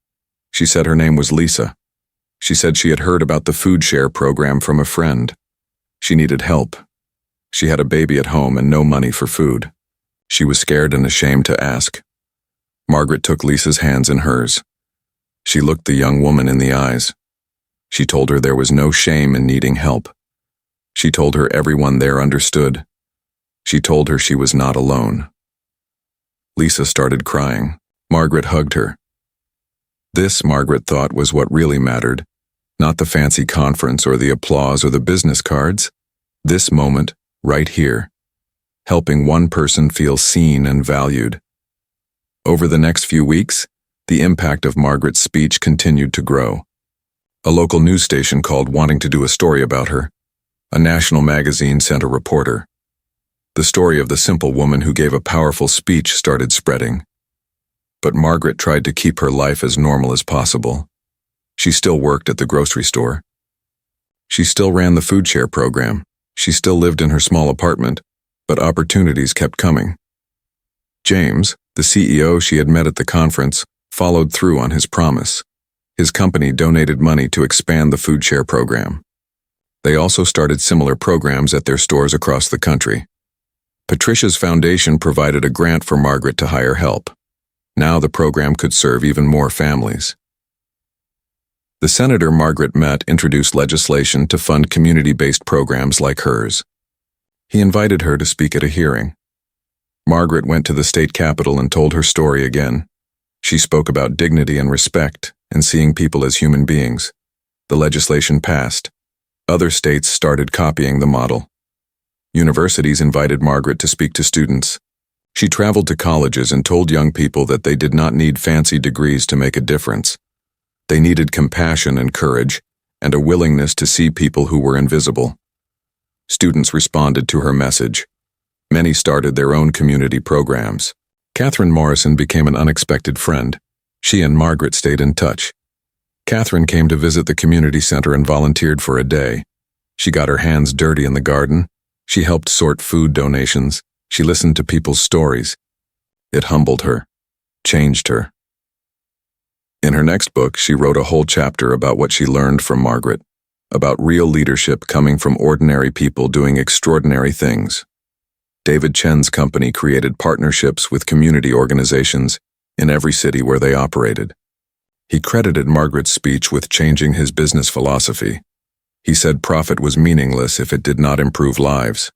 She said her name was Lisa. She said she had heard about the food share program from a friend. She needed help. She had a baby at home and no money for food. She was scared and ashamed to ask. Margaret took Lisa's hands in hers. She looked the young woman in the eyes. She told her there was no shame in needing help. She told her everyone there understood. She told her she was not alone. Lisa started crying. Margaret hugged her. This, Margaret thought, was what really mattered. Not the fancy conference or the applause or the business cards. This moment, right here, helping one person feel seen and valued. Over the next few weeks, the impact of Margaret's speech continued to grow. A local news station called wanting to do a story about her. A national magazine sent a reporter. The story of the simple woman who gave a powerful speech started spreading. But Margaret tried to keep her life as normal as possible. She still worked at the grocery store. She still ran the food share program. She still lived in her small apartment, but opportunities kept coming. James, the CEO she had met at the conference, followed through on his promise. His company donated money to expand the food share program. They also started similar programs at their stores across the country. Patricia's foundation provided a grant for Margaret to hire help. Now the program could serve even more families. The senator Margaret met introduced legislation to fund community-based programs like hers. He invited her to speak at a hearing. Margaret went to the state capitol and told her story again. She spoke about dignity and respect and seeing people as human beings. The legislation passed. Other states started copying the model. Universities invited Margaret to speak to students. She traveled to colleges and told young people that they did not need fancy degrees to make a difference. They needed compassion and courage, and a willingness to see people who were invisible. Students responded to her message. Many started their own community programs. Catherine Morrison became an unexpected friend. She and Margaret stayed in touch. Catherine came to visit the community center and volunteered for a day. She got her hands dirty in the garden. She helped sort food donations. She listened to people's stories. It humbled her, changed her. In her next book, she wrote a whole chapter about what she learned from Margaret, about real leadership coming from ordinary people doing extraordinary things. David Chen's company created partnerships with community organizations in every city where they operated. He credited Margaret's speech with changing his business philosophy. He said profit was meaningless if it did not improve lives.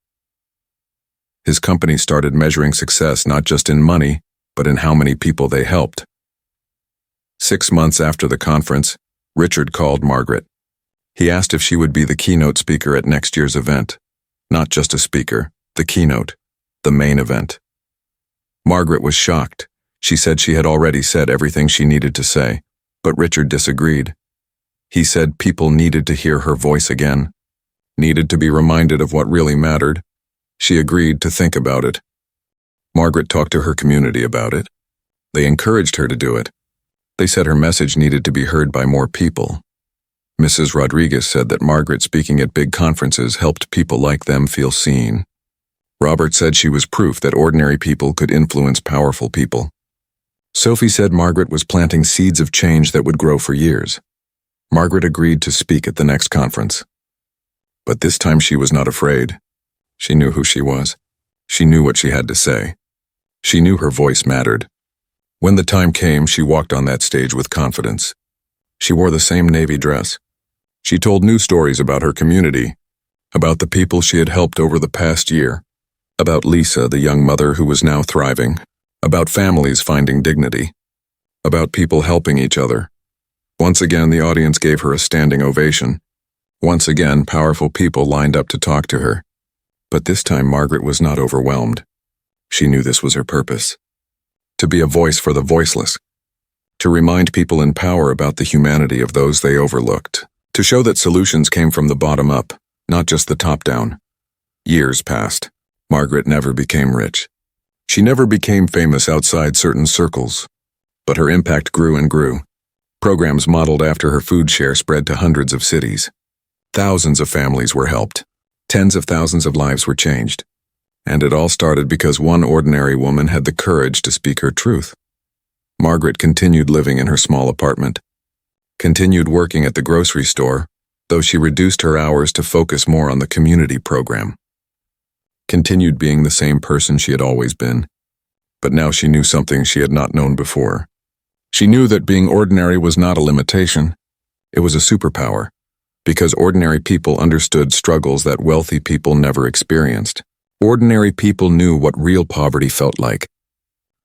His company started measuring success not just in money, but in how many people they helped. 6 months after the conference, Richard called Margaret. He asked if she would be the keynote speaker at next year's event. Not just a speaker, the keynote, the main event. Margaret was shocked. She said she had already said everything she needed to say, but Richard disagreed. He said people needed to hear her voice again, needed to be reminded of what really mattered. She agreed to think about it. Margaret talked to her community about it. They encouraged her to do it. They said her message needed to be heard by more people. Mrs. Rodriguez said that Margaret speaking at big conferences helped people like them feel seen. Robert said she was proof that ordinary people could influence powerful people. Sophie said Margaret was planting seeds of change that would grow for years. Margaret agreed to speak at the next conference. But this time she was not afraid. She knew who she was. She knew what she had to say. She knew her voice mattered. When the time came, she walked on that stage with confidence. She wore the same navy dress. She told new stories about her community, about the people she had helped over the past year, about Lisa, the young mother who was now thriving, about families finding dignity, about people helping each other. Once again, the audience gave her a standing ovation. Once again, powerful people lined up to talk to her. But this time, Margaret was not overwhelmed. She knew this was her purpose. To be a voice for the voiceless. To remind people in power about the humanity of those they overlooked. To show that solutions came from the bottom up, not just the top down. Years passed. Margaret never became rich. She never became famous outside certain circles. But her impact grew and grew. Programs modeled after her food share spread to hundreds of cities. Thousands of families were helped. Tens of thousands of lives were changed. And it all started because one ordinary woman had the courage to speak her truth. Margaret continued living in her small apartment, continued working at the grocery store, though she reduced her hours to focus more on the community program. Continued being the same person she had always been. But now she knew something she had not known before. She knew that being ordinary was not a limitation. It was a superpower, because ordinary people understood struggles that wealthy people never experienced. Ordinary people knew what real poverty felt like,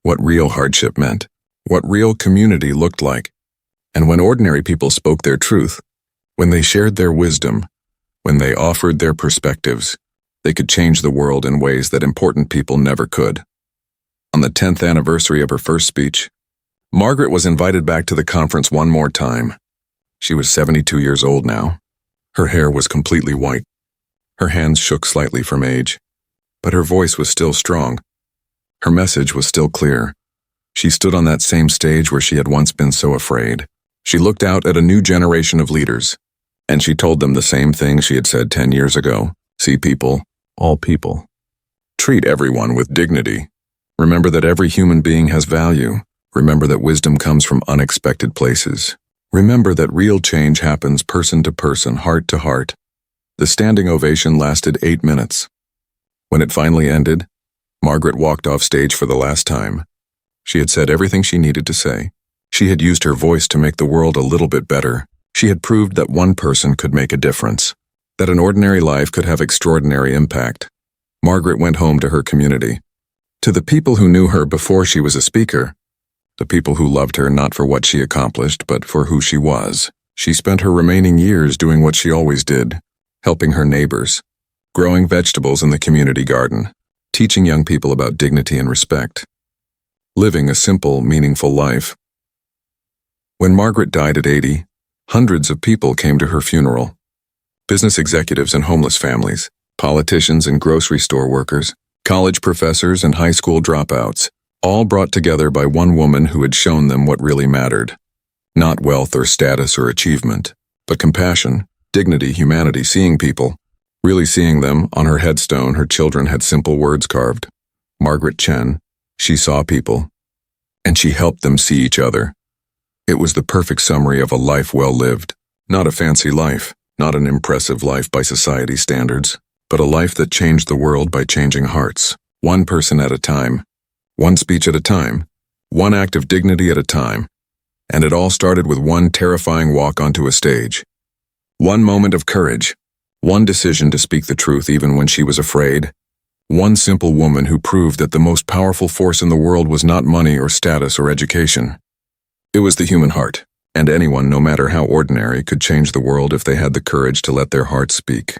what real hardship meant, what real community looked like. And when ordinary people spoke their truth, when they shared their wisdom, when they offered their perspectives, they could change the world in ways that important people never could. On the 10th anniversary of her first speech, Margaret was invited back to the conference one more time. She was 72 years old now. Her hair was completely white. Her hands shook slightly from age, but her voice was still strong. Her message was still clear. She stood on that same stage where she had once been so afraid. She looked out at a new generation of leaders, and she told them the same thing she had said 10 years ago. See people, all people. Treat everyone with dignity. Remember that every human being has value. Remember that wisdom comes from unexpected places. Remember that real change happens person to person, heart to heart. The standing ovation lasted 8 minutes. When it finally ended, Margaret walked off stage for the last time. She had said everything she needed to say. She had used her voice to make the world a little bit better. She had proved that one person could make a difference, that an ordinary life could have extraordinary impact. Margaret went home to her community. To the people who knew her before she was a speaker, the people who loved her not for what she accomplished, but for who she was, she spent her remaining years doing what she always did, helping her neighbors, growing vegetables in the community garden, teaching young people about dignity and respect, living a simple, meaningful life. When Margaret died at 80, hundreds of people came to her funeral. Business executives and homeless families, politicians and grocery store workers, college professors and high school dropouts, all brought together by one woman who had shown them what really mattered. Not wealth or status or achievement, but compassion, dignity, humanity, seeing people. Really seeing them. On her headstone, her children had simple words carved. Margaret Chen, she saw people, and she helped them see each other. It was the perfect summary of a life well lived. Not a fancy life, not an impressive life by society standards, but a life that changed the world by changing hearts, one person at a time. One speech at a time, one act of dignity at a time, and it all started with one terrifying walk onto a stage. One moment of courage, one decision to speak the truth even when she was afraid, one simple woman who proved that the most powerful force in the world was not money or status or education. It was the human heart, and anyone, no matter how ordinary, could change the world if they had the courage to let their heart speak.